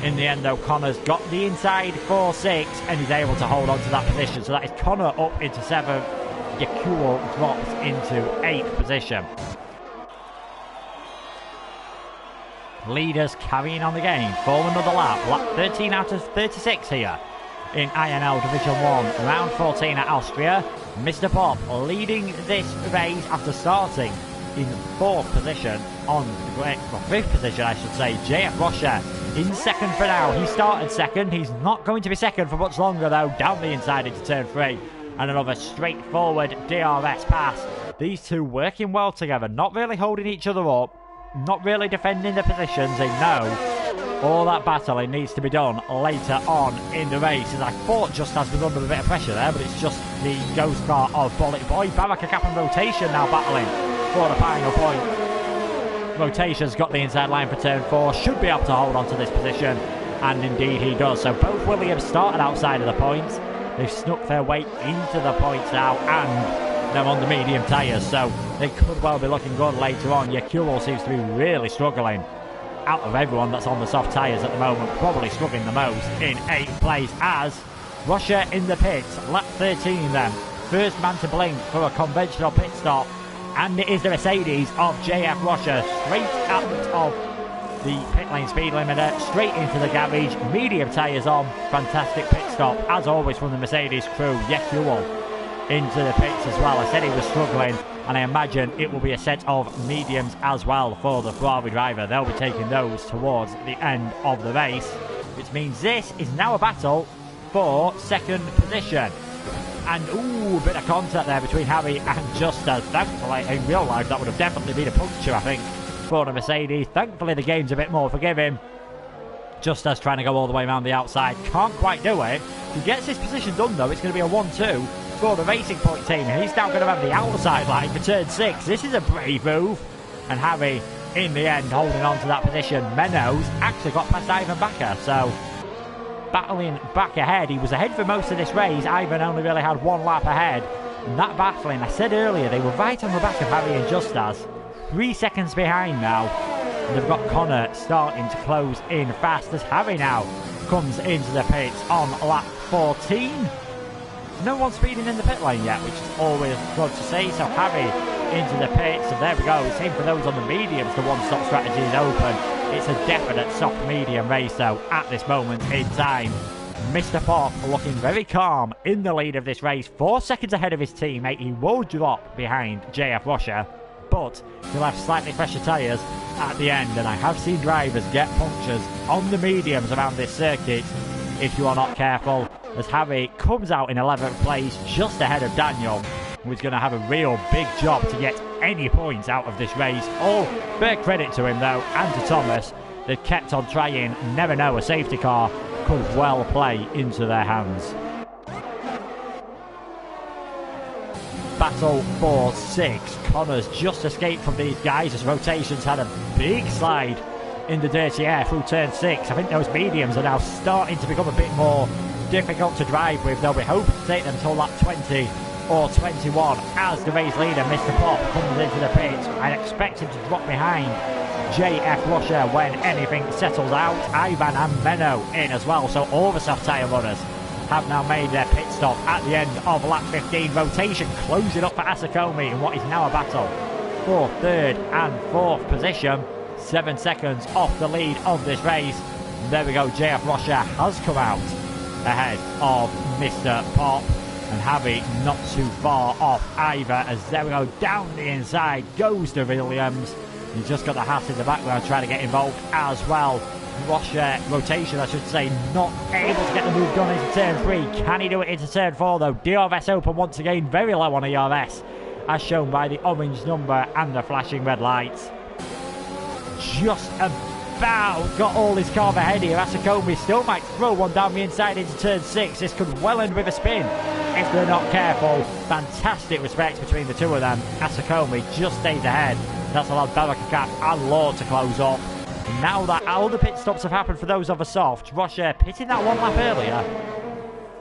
In the end though, Connor's got the inside 4-6 and he's able to hold on to that position. So that is Connor up into 7th. Yakul drops into 8th position. Leaders carrying on the game for another lap. Lap 13 out of 36 here in INL Division 1. Round 14 at Austria. Mr. Pop leading this race after starting in 4th position on the great, well, 5th position I should say. JF Russia in 2nd for now. He started 2nd. He's not going to be 2nd for much longer though. Down the inside into turn 3. And another straightforward DRS pass. These two working well together. Not really holding each other up. Not really defending the positions. They know all that battling needs to be done later on in the race. As I thought just as we're under a bit of pressure there, but it's just the ghost car of Bullet Boy. Baraka cap and rotation now battling for the final point. Rotation's got the inside line for turn 4. Should be able to hold on to this position. And indeed he does. So both Williams started outside of the points. They've snuck their way into the points now. And they're on the medium tyres. So they could well be looking good later on. Yakul seems to be really struggling. Out of everyone that's on the soft tyres at the moment, probably struggling the most in 8th place as Russia in the pits. Lap 13 then. First man to blink for a conventional pit stop. And it is the Mercedes of JF Russia, straight out of the pit lane speed limiter, straight into the garage, medium tyres on, fantastic pit stop, as always from the Mercedes crew. Yakul into the pits as well. I said he was struggling, and I imagine it will be a set of mediums as well for the Ferrari driver. They'll be taking those towards the end of the race, which means this is now a battle for second position. And ooh, a bit of contact there between Harry and Justas. Thankfully, in real life, that would have definitely been a puncture, I think, for the Mercedes. Thankfully, the game's a bit more forgiving. Justas trying to go all the way around the outside. Can't quite do it. If he gets his position done, though, it's going to be a 1-2 for the Racing Point team. And he's now going to have the outside line for turn 6. This is a brave move. And Harry, in the end, holding on to that position. Menos actually got past Ivan Bakker, so battling back ahead. He was ahead for most of this race. Ivan only really had one lap ahead. And that battling, I said earlier, they were right on the back of Harry and Justas. 3 seconds behind now. And they've got Connor starting to close in fast as Harry now comes into the pits on lap 14. No one speeding in the pit lane yet, which is always good to see. So Harry into the pits, and there we go. Same for those on the mediums. The one-stop strategy is open. It's a definite soft-medium race, though, at this moment in time. Mr. Pop looking very calm in the lead of this race. 4 seconds ahead of his teammate. He will drop behind JF Russia, but he'll have slightly fresher tyres at the end. And I have seen drivers get punctures on the mediums around this circuit if you are not careful, as Harry comes out in 11th place, just ahead of Daniel, who's going to have a real big job to get any points out of this race. All fair credit to him, though, and to Thomas. They've kept on trying. Never know, a safety car could well play into their hands. Battle for 6. Connor's just escaped from these guys as rotations had a big slide in the dirty air through turn 6. I think those mediums are now starting to become a bit more difficult to drive with. They'll be hoping to take them till lap 20 or 21 as the race leader, Mr. Pop, comes into the pit. I expect him to drop behind JF Russia when anything settles out. Ivan and Menno in as well, so all the soft tyre runners have now made their pit stop at the end of lap 15. Rotation closing up for Asakome in what is now a battle for 3rd and 4th position. 7 seconds off the lead of this race. And there we go, JF Russia has come out ahead of Mr. Pop, and Harry not too far off either, as there we go, down the inside goes the Williams. He's just got the Haas in the background trying to get involved as well. Russia, rotation I should say, not able to get the move done into turn 3. Can he do it into turn 4 though? DRS open once again, very low on ERS, as shown by the orange number and the flashing red lights. Just about got all his carve ahead here. Asakome still might throw one down the inside into turn 6. This could well end with a spin if they're not careful. Fantastic respect between the two of them. Asakome just stays ahead. That's allowed Barakakap and Lord to close up. And now that all the pit stops have happened for those of the soft, Russia pitting that one lap earlier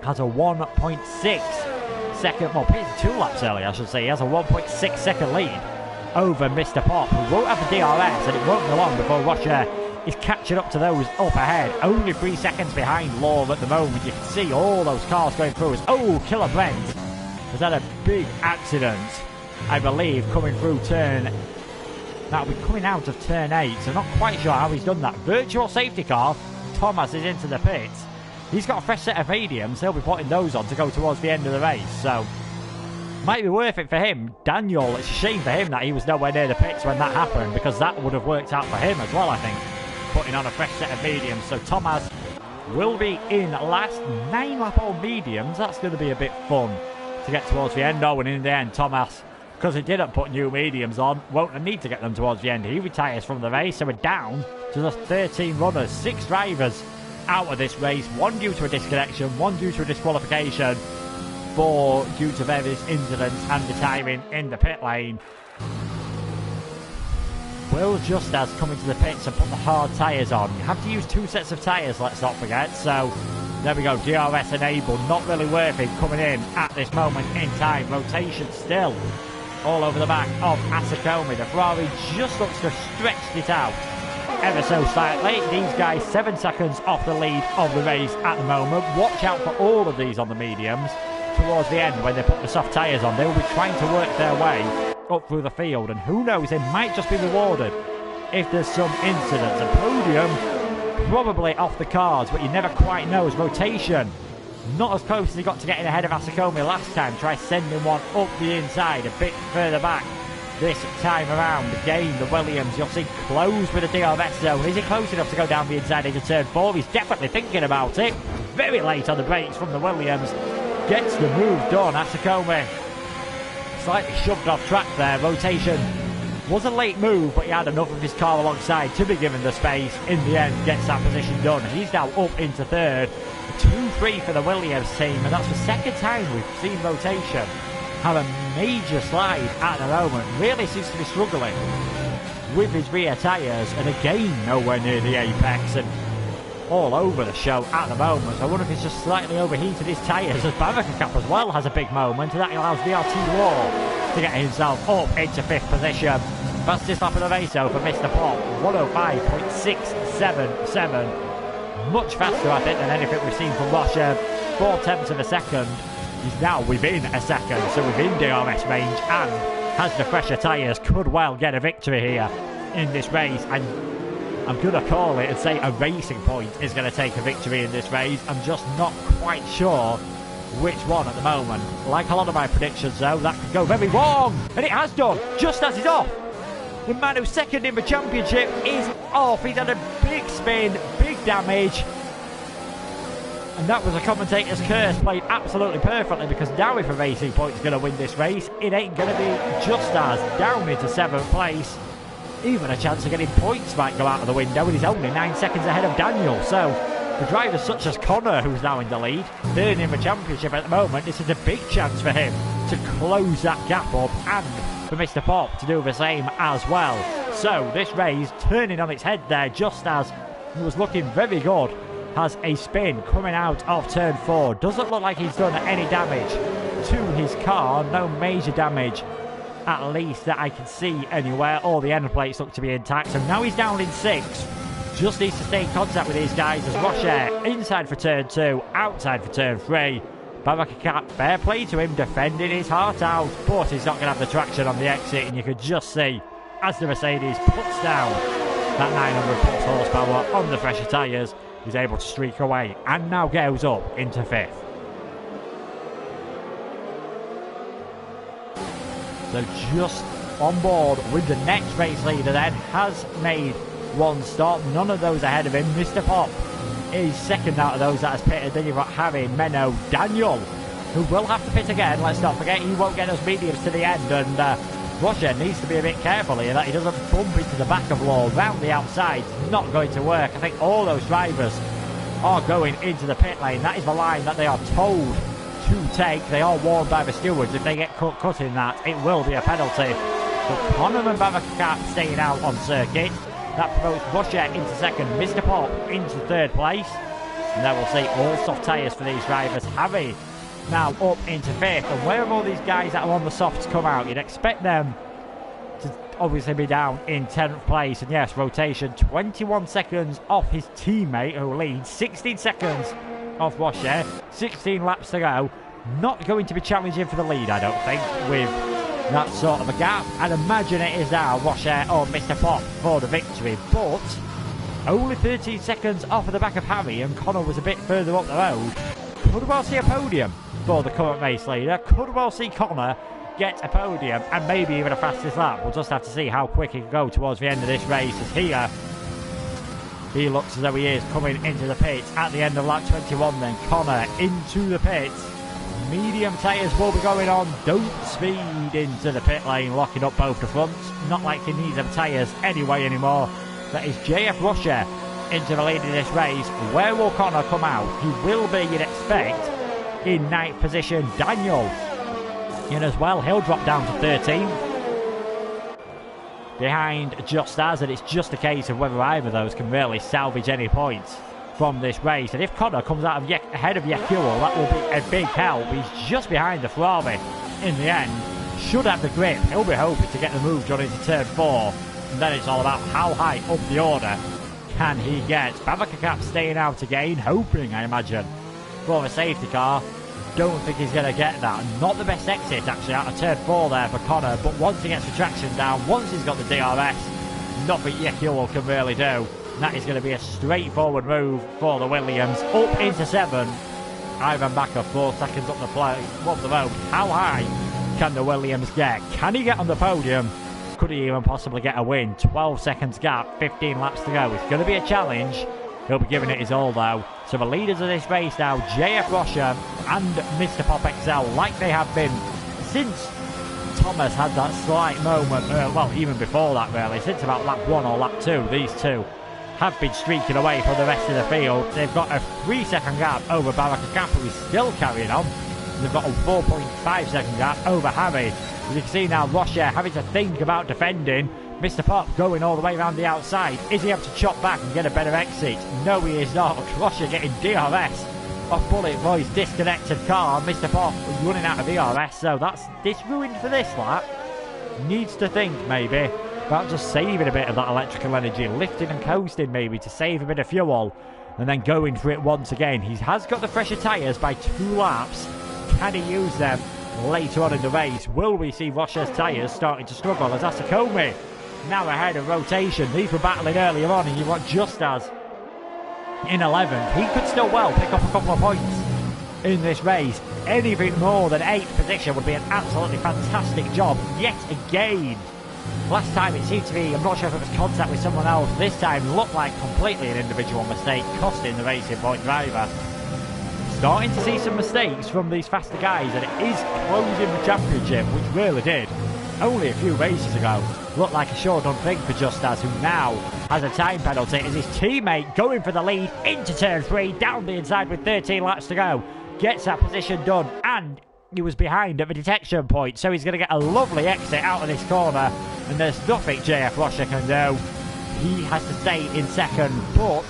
has a 1.6 second, well, pitting 2 laps earlier I should say. He has a 1.6 second lead over Mr. Pop, who won't have the DRS, and it won't be long before Russia is catching up to those up ahead. Only 3 seconds behind Law at the moment. You can see all those cars going through us. Oh, Killer Brent has had a big accident, I believe, coming through turn... That'll be coming out of turn 8, so not quite sure how he's done that. Virtual safety car. Thomas is into the pits. He's got a fresh set of mediums. He'll be putting those on to go towards the end of the race, so... might be worth it for him. Daniel, it's a shame for him that he was nowhere near the pits when that happened, because that would have worked out for him as well, I think. Putting on a fresh set of mediums. So Thomas will be in last. 9 lap old mediums. That's going to be a bit fun to get towards the end. Oh, and in the end, Thomas, because he didn't put new mediums on, won't need to get them towards the end. He retires from the race, so we're down to just 13 runners. 6 drivers out of this race. 1 due to a disconnection, 1 due to a disqualification, 4 due to various incidents and retiring in the pit lane. Will Justas come into the pits and put the hard tyres on. You have to use 2 sets of tyres, let's not forget. So there we go, DRS enabled. Not really worth it coming in at this moment in time. Rotation still all over the back of Asakome. The Ferrari just looks to have stretched it out ever so slightly. These guys 7 seconds off the lead of the race at the moment. Watch out for all of these on the mediums. Towards the end, when they put the soft tyres on, they will be trying to work their way up through the field, and who knows, they might just be rewarded if there's some incidents. A podium probably off the cards, but you never quite know, as rotation Not as close as he got to getting ahead of Asakomi last time. Try sending one up the inside, a bit further back this time around. Again, the Williams, you'll see, close with the DRS zone. Is he close enough to go down the inside into turn 4? He's definitely thinking about it. Very late on the brakes from the Williams. Gets the move done. Asakomi slightly shoved off track there. Rotation was a late move, but he had enough of his car alongside to be given the space. In the end, gets that position done. He's now up into third. 2-3 for the Williams team, and that's the second time we've seen Rotation have a major slide at the moment. Really seems to be struggling with his rear tyres, and again nowhere near the apex and all over the show at the moment. So I wonder if he's just slightly overheated his tyres, as Bavakakap as well has a big moment, and that allows VRT Law to get himself up into 5th position. Fastest lap of the race though for Mr. Pop, 105.677. Much faster, I think, than anything we've seen from Rocha. 4/10 of a second. He's now within a second, so within DRS range, and has the fresher tyres. Could well get a victory here in this race. And I'm going to call it and say a Racing Point is going to take a victory in this race. I'm just not quite sure which one at the moment. Like a lot of my predictions, though, that could go very wrong. And it has done, just as he's off. The man who's second in the championship is off. He's had a big spin, big damage. And that was a commentator's curse played absolutely perfectly, because now if a Racing Point is going to win this race, it ain't going to be just as down into 7th place. Even a chance of getting points might go out of the window, and he's only 9 seconds ahead of Daniel. So for drivers such as Connor, who's now in the lead, third in the championship at the moment, this is a big chance for him to close that gap up, and for Mr. Pop to do the same as well. So this race turning on its head there, just as he was looking very good. Has a spin coming out of turn 4. Doesn't look like he's done any damage to his car. No major damage, at least that I can see anywhere. All the end plates look to be intact. So now he's down in 6th. Just needs to stay in contact with these guys as Rocher inside for turn 2, outside for turn 3. Bavakakap, fair play to him, defending his heart out, but he's not going to have the traction on the exit, and you could just see as the Mercedes puts down that 900 plus horsepower on the fresher tyres, he's able to streak away and now goes up into 5th. So just on board with the next race leader then, has made one stop, none of those ahead of him. Mr. Pop is second out of those that has pitted. Then you've got Harry, Menno, Daniel, who will have to pit again. Let's not forget he won't get those mediums to the end, and Roger needs to be a bit careful here that he doesn't bump into the back of Law round the outside. Not going to work. I think all those drivers are going into the pit lane. That is the line that they are told to take. They are warned by the stewards. If they get cut in that, it will be a penalty. But Connor and Bavakakap staying out on circuit. That promotes Roger into second, Mr. Pop into 3rd place. And then we'll see all soft tyres for these drivers. Harry now up into 5th. And where have all these guys that are on the softs come out? You'd expect them to obviously be down in 10th place. And yes, Rotation 21 seconds off his teammate who leads, 16 seconds off Rocher, 16 laps to go. Not going to be challenging for the lead, I don't think, with that sort of a gap. I'd imagine it is now Rocher or Mr. Pop for the victory, but only 13 seconds off of the back of Harry, and Connor was a bit further up the road. Could well see a podium for the current race leader. Could well see Connor get a podium and maybe even a fastest lap. We'll just have to see how quick he can go towards the end of this race, as here he looks as though he is coming into the pits at the end of lap 21. Then Connor into the pits. Medium tyres will be going on. Don't speed into the pit lane, locking up both the fronts. Not like he needs them tyres anyway anymore. That is JF Russia into the lead in this race. Where will Connor come out? He will be, you'd expect, in 9th position. Daniel in as well. He'll drop down to 13th. Behind Just As, and it's just a case of whether either of those can really salvage any points from this race. And if Connor comes out of ahead of Yekul, that will be a big help. He's just behind the Ferrari in the end. Should have the grip. He'll be hoping to get the move done into turn 4. And then it's all about how high up the order can he get. Bavakakap staying out again, hoping, I imagine, for a safety car. Don't think he's going to get that. Not the best exit, actually, out of turn 4 there for Connor. But once he gets the traction down, once he's got the DRS, nothing Yekul can really do. And that is going to be a straightforward move for the Williams. Up into 7. Ivan Bakker 4 seconds up the road. How high can the Williams get? Can he get on the podium? Could he even possibly get a win? 12 seconds gap, 15 laps to go. It's going to be a challenge. He'll be giving it his all though. So the leaders of this race now, JF Rocha and Mr. Pop XL, like they have been since Thomas had that slight moment, well, even before that really, since about lap 1 or lap 2, these two have been streaking away from the rest of the field. They've got a 3-second gap over Barakakap, who is still carrying on. They've got a 4.5-second gap over Harry. As you can see now, Rocha having to think about defending. Mr. Pop going all the way around the outside. Is he able to chop back and get a better exit? No, he is not. Rocha getting DRS off Bullet Boy's disconnected car. Mr. Pop running out of DRS, so that's this ruined for this lap. Needs to think maybe about just saving a bit of that electrical energy, lifting and coasting maybe to save a bit of fuel, and then going for it once again. He has got the fresher tyres by 2 laps. Can he use them later on in the race? Will we see Rocha's tyres starting to struggle as Asakomi now ahead of rotation? These were battling earlier on, and you've got Justas in 11th. He could still well pick up a couple of points in this race. Anything more than 8th position would be an absolutely fantastic job yet again. Last time it seemed to be, I'm not sure if it was contact with someone else, this time looked like completely an individual mistake, costing the Racing Point driver. Starting to see some mistakes from these faster guys, and it is closing the championship, which really did only a few races ago looked like a sure done thing for Justas, who now has a time penalty as his teammate going for the lead into turn 3, down the inside with 13 laps to go, gets that position done, and he was behind at the detection point, so he's going to get a lovely exit out of this corner, and there's nothing JF Rocha can do. He has to stay in second, but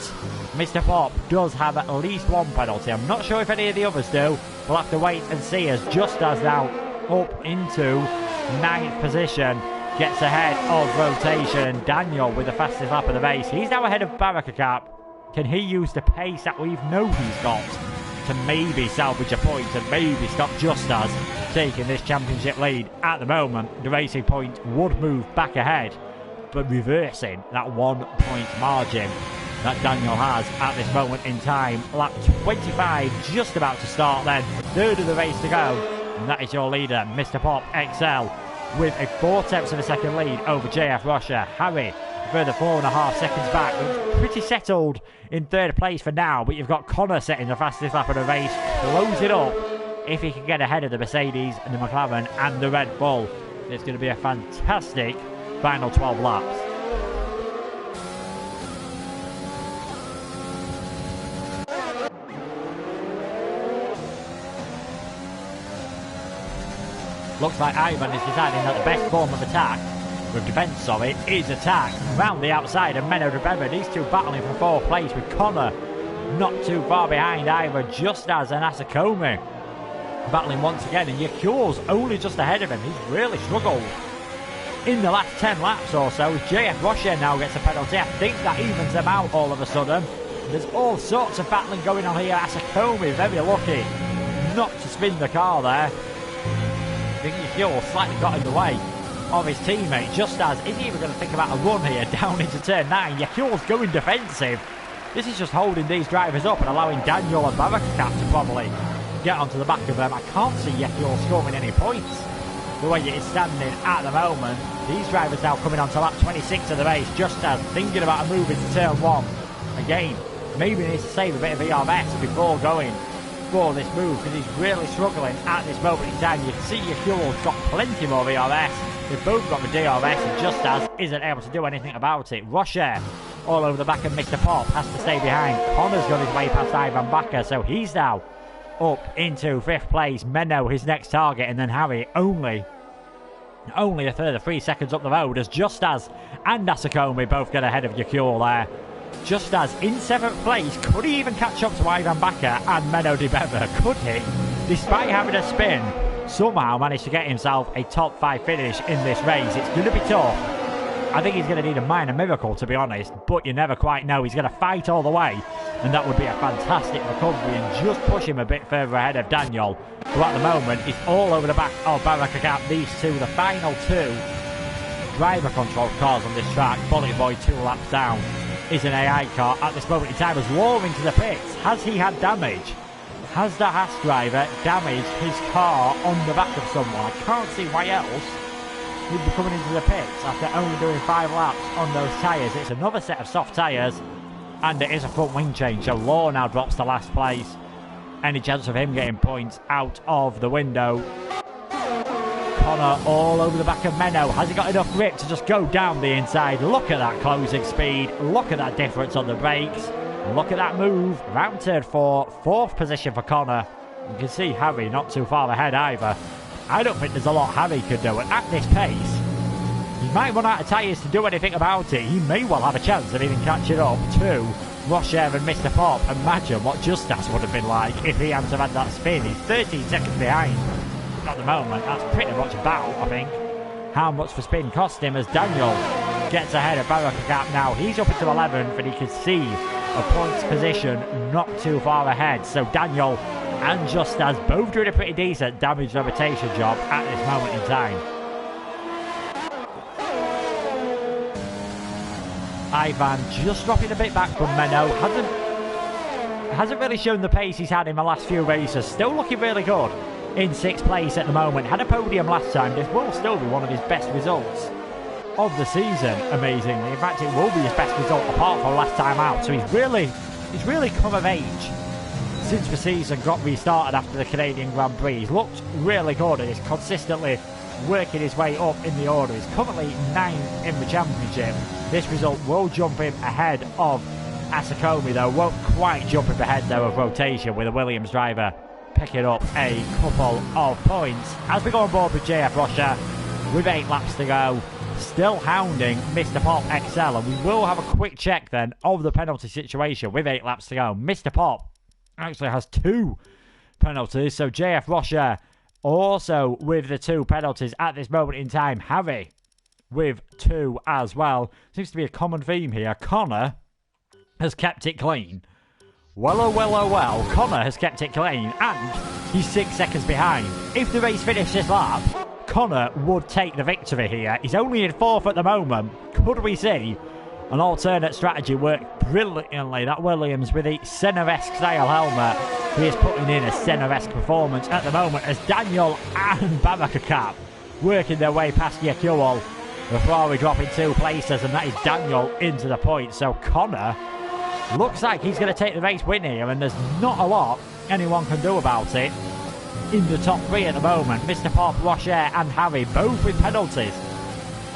Mr. Pop does have at least one penalty. I'm not sure if any of the others do. We'll have to wait and see, as Justas now up into 9th position, gets ahead of rotation. Daniel with the fastest lap of the race. He's now ahead of Barakakap. Can he use the pace that we've known he's got to maybe salvage a point and maybe stop Justas taking this championship lead? At the moment, the Racing Point would move back ahead, but reversing that 1 point margin that Daniel has at this moment in time. Lap 25 just about to start then. 3rd of the race to go. And that is your leader, Mr. Pop XL, with a 4/10 of a second lead over JF Rocha. Harry, further 4.5 seconds back. It's pretty settled in 3rd place for now, but you've got Connor setting the fastest lap of the race. Close it up if he can get ahead of the Mercedes and the McLaren and the Red Bull. It's going to be a fantastic final 12 laps. Looks like Ivan is deciding that the best form of attack, with defence, is attack. Round the outside of Menno de Bever, these two battling for 4th place, with Connor not too far behind either, Justas and Asakomi battling once again, and Yakure's only just ahead of him. He's really struggled in the last 10 laps or so. JF Rocha now gets a penalty. I think that evens them out all of a sudden. There's all sorts of battling going on here. Asakomi very lucky not to spin the car there. I think Yakure slightly got in the way of his teammate. Justas isn't even going to think about a run here down into turn 9. Yakure's going defensive. This is just holding these drivers up and allowing Daniel and Barakakap to probably get onto the back of them. I can't see Yakure scoring any points the way it is standing at the moment. These drivers now coming on to lap 26 of the race. Justas thinking about a move into turn 1. Again, maybe needs to save a bit of ERS before going for this move, because he's really struggling at this moment in time. You can see Yakure's got plenty more ERS. They've both got the DRS, and Justas isn't able to do anything about it. Rocha all over the back of Mr. Pop, has to stay behind. Connor's got his way past Ivan Bakker, so he's now up into 5th place. Menno his next target, and then Harry only a further 3 seconds up the road, as Justas and Asakomi both get ahead of Yakure there. Justas in 7th place. Could he even catch up to Ivan Bakker and Menno de Bever? Could he? Despite having a spin, somehow managed to get himself a top 5 finish in this race. It's going to be tough. I think he's going to need a minor miracle, to be honest, but you never quite know. He's going to fight all the way, and that would be a fantastic recovery and just push him a bit further ahead of Daniel, who at the moment is all over the back of Barakakap. These two, the final 2 driver controlled cars on this track. Bullet Boy 2 laps down is an AI car at this moment in time, as Law into the pits. Has he had damage has the Haas driver damaged his car on the back of someone? I can't see why else he'd be coming into the pits after only doing 5 laps on those tyres. It's another set of soft tyres, and it is a front wing change, so Law now drops to last place. Any chance of him getting points out of the window? Connor all over the back of Menno. Has he got enough grip to just go down the inside? Look at that closing speed. Look at that difference on the brakes. Look at that move. Round turn 4, 4th position for Connor. You can see Harry not too far ahead either. I don't think there's a lot Harry could do. And at this pace, he might run out of tyres to do anything about it. He may well have a chance of even catching up to Rocher and Mr. Pop. Imagine what Justas would have been like if he hadn't have had that spin. He's 13 seconds behind at the moment. That's pretty much about, I think, how much the spin cost him as Daniel gets ahead of Baraka Gap now. He's up into 11th, and he can see a points position not too far ahead. So Daniel and Justas both doing a pretty decent damage limitation job at this moment in time. Ivan just dropping a bit back from Menno. Hasn't really shown the pace he's had in the last few races. Still looking really good in 6th place at the moment. Had a podium last time. This will still be one of his best results of the season, amazingly. In fact, it will be his best result apart from last time out. So he's really come of age since the season got restarted after the Canadian Grand Prix. He's looked really good and he's consistently working his way up in the order. He's currently 9th in the championship. This result will jump him ahead of Asakomi, though. Won't quite jump him ahead, though, of rotation, with a Williams driver picking up a couple of points. As we go on board with JF Rocher, with 8 laps to go, still hounding Mr. Pop XL, and we will have a quick check then of the penalty situation with 8 laps to go. Mr. Pop actually has 2 penalties, so JF Rocher also with the 2 penalties at this moment in time. Harry with 2 as well. Seems to be a common theme here. Connor has kept it clean. Well, Connor has kept it clean, and he's 6 seconds behind. If the race finished this lap, Connor would take the victory here. He's only in 4th at the moment. Could we see an alternate strategy work brilliantly? That Williams with the Senna-esque style helmet. He is putting in a Senna-esque performance at the moment as Daniel and Barakakap working their way past Yakuol before we drop in 2 places, and that is Daniel into the point. So Connor looks like he's going to take the race win here, and there's not a lot anyone can do about it. In the top 3 at the moment, Mr. Pop, Rocher and Harry, both with penalties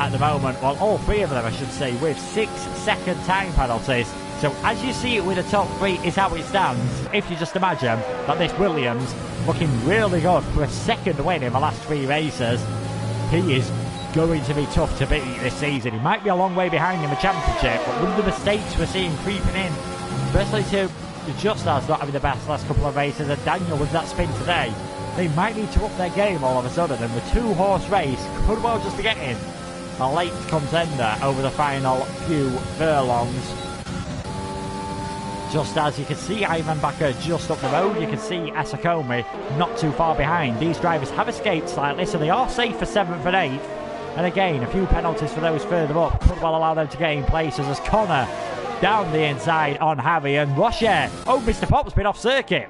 at the moment. Well, all 3 of them, I should say, with 6-second time penalties. So as you see it with the top 3 is how it stands. If you just imagine that this Williams looking really good for a 2nd win in the last 3 races, he is going to be tough to beat this season. He might be a long way behind in the championship, but with the mistakes we're seeing creeping in, especially to Justas not having the best last couple of races, and Daniel with that spin today, they might need to up their game all of a sudden, and the 2-horse race could well just be getting a late contender over the final few furlongs. Just as you can see Ivan Bakker just up the road, you can see Asakomi not too far behind. These drivers have escaped slightly, so they are safe for 7th and 8th. And again, a few penalties for those further up could well allow them to gain places as Connor down the inside on Harry, and Rocher. Oh, Mr. Pop's been off circuit.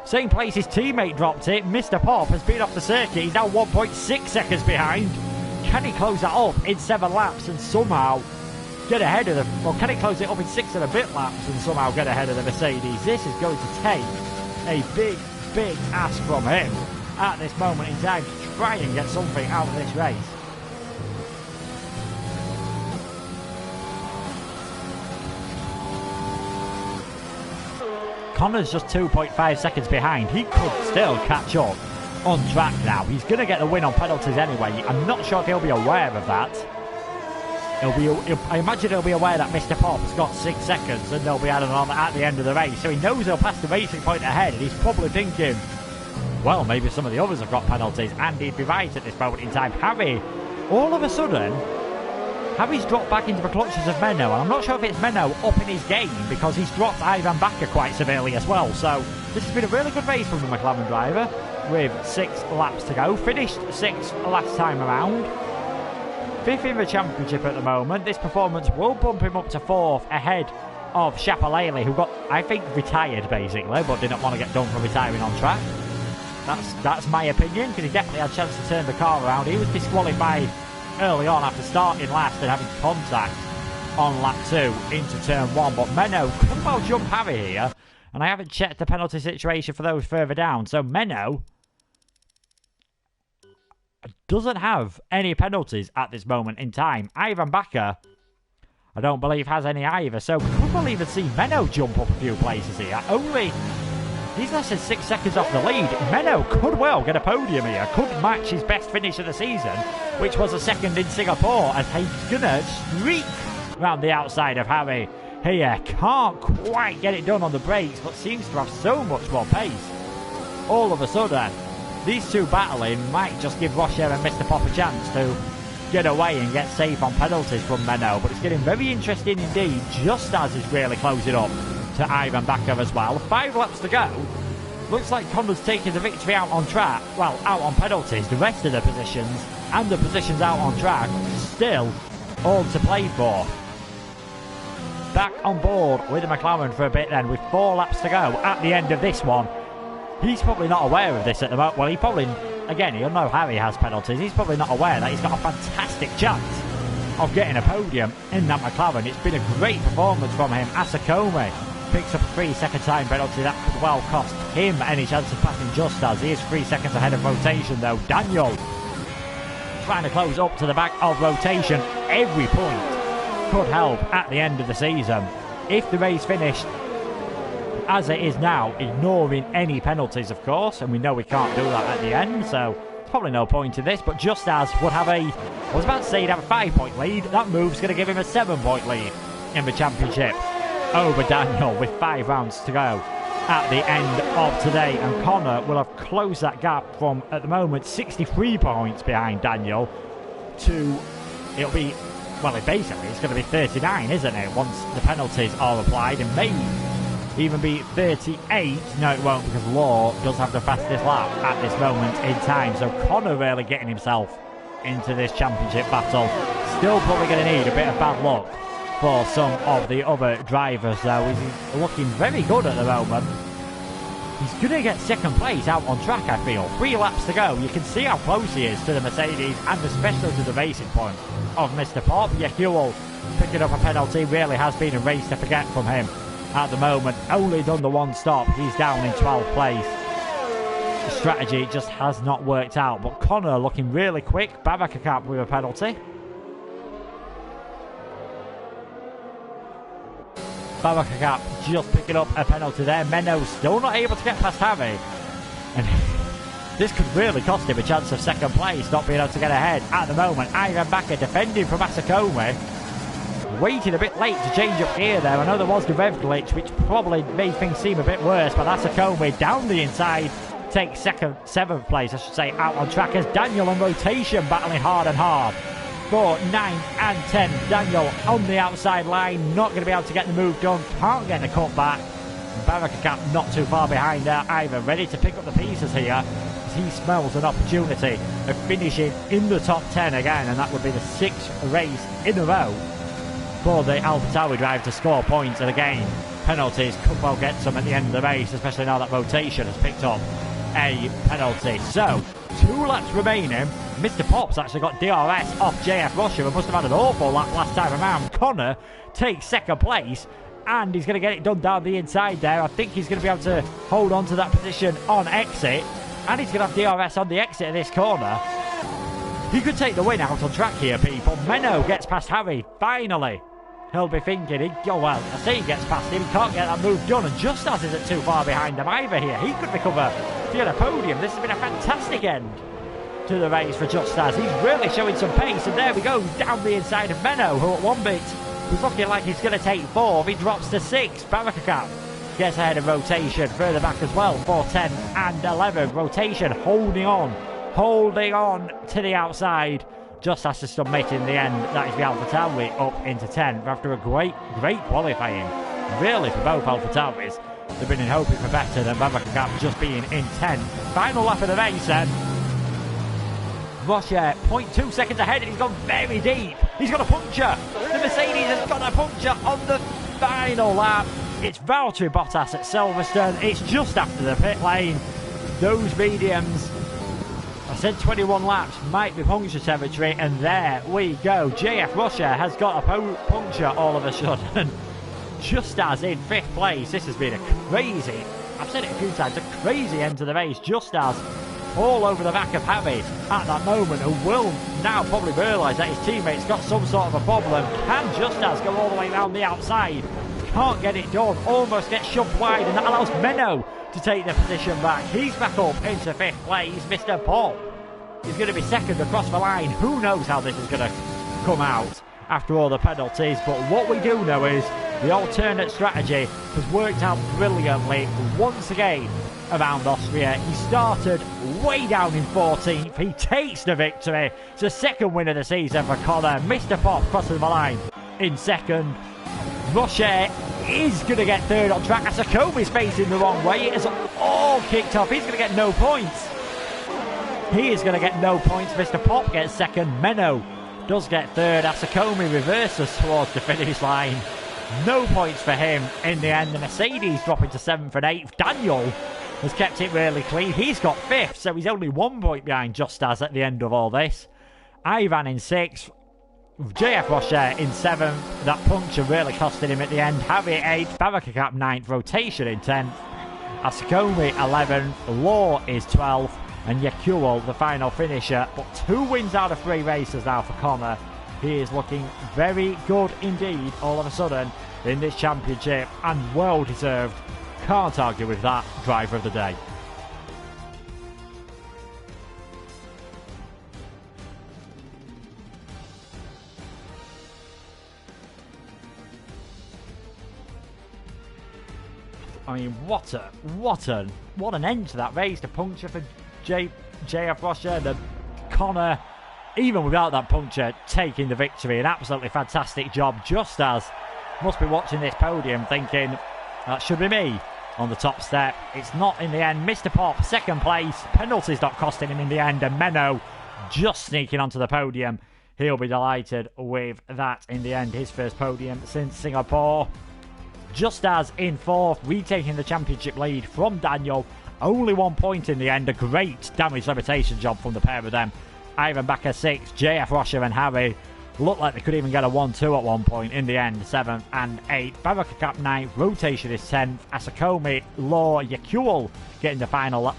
Same place his teammate dropped it. Mr. Pop has been off the circuit. He's now 1.6 seconds behind. Can he close that up in 7 laps and somehow get ahead of them? Or can he close it up in 6 and a bit laps and somehow get ahead of the Mercedes? This is going to take a big ask from him at this moment in time to try and get something out of this race. Connor's just 2.5 seconds behind. He could still catch up on track now. He's going to get the win on penalties anyway. I'm not sure if he'll be aware of that. I imagine he'll be aware that Mr. Pop's got 6 seconds and they'll be added on at the end of the race. So he knows he'll pass the racing point ahead, and he's probably thinking, well, maybe some of the others have got penalties, and he'd be right at this moment in time. Harry, all of a sudden, Harry's dropped back into the clutches of Menno, and I'm not sure if it's Menno up in his game because he's dropped Ivan Bakker quite severely as well. So this has been a really good race from the McLaren driver with 6 laps to go. Finished 6th last time around. 5th in the championship at the moment. This performance will bump him up to 4th ahead of Shapalele, who got, I think, retired basically, but didn't want to get done for retiring on track. That's my opinion, because he definitely had a chance to turn the car around. He was disqualified early on after starting last and having contact on lap 2 into turn 1, but Menno could well jump Harry here, and I haven't checked the penalty situation for those further down, so Menno doesn't have any penalties at this moment in time. Ivan Bakker, I don't believe, has any either, so could well even see Menno jump up a few places here. He's less than 6 seconds off the lead. Menno could well get a podium here, could match his best finish of the season, which was a second in Singapore, as he's gonna streak round the outside of Harry here. Can't quite get it done on the brakes, but seems to have so much more pace. All of a sudden, these two battling might just give Rocher and Mr. Pop a chance to get away and get safe on penalties from Menno, but it's getting very interesting indeed, just as it's really closing up to Ivan Bakker as well. 5 laps to go. Looks like Connor's taking the victory out on track, well, out on penalties. The rest of the positions and the positions out on track still all to play for. Back on board with the McLaren for a bit then, with 4 laps to go at the end of this one. He's probably not aware of this at the moment. Well, he probably, again, he'll know Harry has penalties. He's probably not aware that he's got a fantastic chance of getting a podium in that McLaren. It's been a great performance from him. Asakome picks up a 3-second time penalty. That could well cost him any chance of passing just as. He is 3 seconds ahead of rotation though. Daniel trying to close up to the back of rotation. Every point could help at the end of the season. If the race finished as it is now, ignoring any penalties of course, and we know we can't do that at the end, so there's probably no point in this, but Just As would have I was about to say he'd have a 5-point lead. That move's going to give him a 7-point lead in the championship over Daniel with 5 rounds to go at the end of today, and Connor will have closed that gap from, at the moment, 63 points behind Daniel to, it'll be, well, basically it's going to be 39, isn't it, once the penalties are applied, and maybe even be 38. No, it won't, because Law does have the fastest lap at this moment in time. So Connor really getting himself into this championship battle. Still probably going to need a bit of bad luck for some of the other drivers though. He's looking very good at the moment. He's going to get second place out on track, I feel. 3 laps to go. You can see how close he is to the Mercedes and especially to the racing point of Mr. Pop. Yehul picking up a penalty. Really has been a race to forget from him. At the moment, only done the 1 stop. He's down in 12th place. The strategy just has not worked out. But Connor looking really quick. Babakakap with a penalty. Babakakap just picking up a penalty there. Menno still not able to get past Harry. And this could really cost him a chance of second place, not being able to get ahead. At the moment, Ivan Bakker defending from Asakome. Waited a bit late to change up gear there. I know there was the rev glitch, which probably made things seem a bit worse, but Asakome down the inside takes 7th place, I should say, out on track as Daniel on rotation battling hard and hard for 9 and 10. Daniel on the outside line, not going to be able to get the move done, can't get the cut back. Barakakap not too far behind there either, ready to pick up the pieces here as he smells an opportunity of finishing in the top 10 again, and that would be the 6th race in a row for the AlphaTauri drive to score points. And again, penalties could well get some at the end of the race, especially now that rotation has picked up a penalty. So 2 laps remaining. Mr. Pop's actually got DRS off JF Russia and must have had an awful lap last time around. Connor takes second place and he's going to get it done down the inside there. I think he's going to be able to hold on to that position on exit, and he's going to have DRS on the exit of this corner. He could take the win out on track here, people. Menno gets past Harry, finally. He'll be thinking, well, I say he gets past him, he can't get that move done, and Just As isn't too far behind him either here. He could recover to get a podium. This has been a fantastic end to the race for Just As. He's really showing some pace, and there we go, down the inside of Menno, who at one bit was looking like he's going to take 4th. He drops to 6th. Barakakap gets ahead of rotation, further back as well, 4, 10 and 11. Rotation holding on to the outside. Just has to submit in the end. That is the AlphaTauri up into 10th after a great qualifying, really, for both AlphaTauris. They've been hoping for better than Babakakap just being in 10th. Final lap of the race then. Rocher 0.2 seconds ahead, and he's gone very deep. He's got a puncture. The Mercedes has got a puncture on the final lap. It's Valtteri Bottas at Silverstone. It's just after the pit lane. Those mediums, I said 21 laps, might be puncture territory, and there we go. JF Russia has got a puncture all of a sudden. Just as in 5th place. This has been a crazy, I've said it a few times, a crazy end to the race. Just as all over the back of Harry at that moment, who will now probably realise that his teammate's got some sort of a problem. Can Just as go all the way around the outside? Can't get it done, almost gets shoved wide, and that allows Menno to take the position back. He's back up into 5th place. Mr. Pop is going to be 2nd across the line. Who knows how this is going to come out after all the penalties, but what we do know is the alternate strategy has worked out brilliantly once again around Austria. He started way down in 14th. He takes the victory. It's the 2nd win of the season for Connor. Mr. Pop crosses the line in 2nd. Rocher is going to get 3rd on track. Asakomi's facing the wrong way. It is all kicked off. He's going to get no points. He is going to get no points. Mr. Pop gets 2nd. Menno does get 3rd. Asakomi reverses towards the finish line. No points for him in the end. The Mercedes dropping to 7th and 8th. Daniel has kept it really clean. He's got 5th, so he's only 1 point behind Just as at the end of all this. Ivan in 6th. JF Rocher in 7th. That puncture really costed him at the end. Harry 8th. Barakakap 9th. Rotation in 10th. Asakomi 11th. Law is 12th. And Yakuel, the final finisher. But 2 wins out of 3 races now for Connor. He is looking very good indeed all of a sudden in this championship, and well deserved. Can't argue with that. Driver of the day. I mean, what an end to that race. The puncture for JF Rocher, the Connor, even without that puncture, taking the victory. An absolutely fantastic job. Just as must be watching this podium thinking, that should be me on the top step. It's not in the end. Mr. Pop, 2nd place. Penalties not costing him in the end. And Menno just sneaking onto the podium. He'll be delighted with that in the end. His first podium since Singapore. Just as in 4th, retaking the championship lead from Daniel. Only 1 point in the end. A great damage limitation job from the pair of them. Ivan Bakker 6th, JF Rocher and Harry looked like they could even get a 1-2 at one point. In the end, 7th and 8th. Barakakap 9th, rotation is 10th. Asakomi, Law, Yakuel getting the final lap,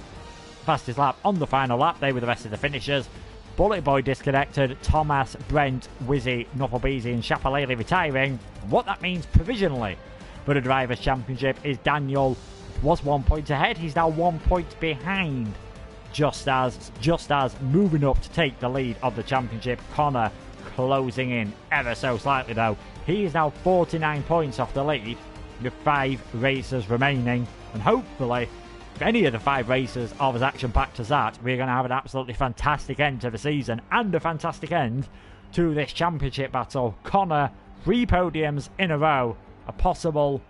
fastest lap on the final lap. They were the rest of the finishers. Bullet Boy disconnected. Thomas, Brent, Wizzy, Nufflebeezy and Chapalele retiring. What that means provisionally for the Drivers' Championship is Daniel was 1 point ahead. He's now 1 point behind. Just as moving up to take the lead of the championship. Connor closing in ever so slightly though. He is now 49 points off the lead with 5 races remaining, and hopefully if any of the 5 races are as action-packed as that, we're going to have an absolutely fantastic end to the season and a fantastic end to this championship battle. Connor, 3 podiums in a row, a possible,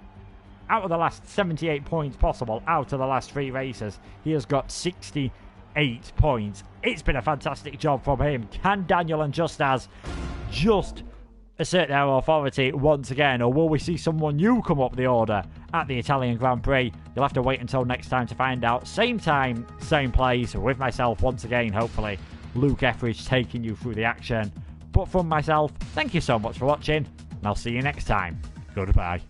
out of the last 78 points possible out of the last 3 races, he has got 68 points. It's been a fantastic job from him. Can Daniel and just assert their authority once again, or will we see someone new come up the order at the Italian Grand Prix? You'll have to wait until next time to find out. Same time, same place, with myself once again, hopefully, Luke Etheridge taking you through the action. But from myself, thank you so much for watching, and I'll see you next time. Goodbye.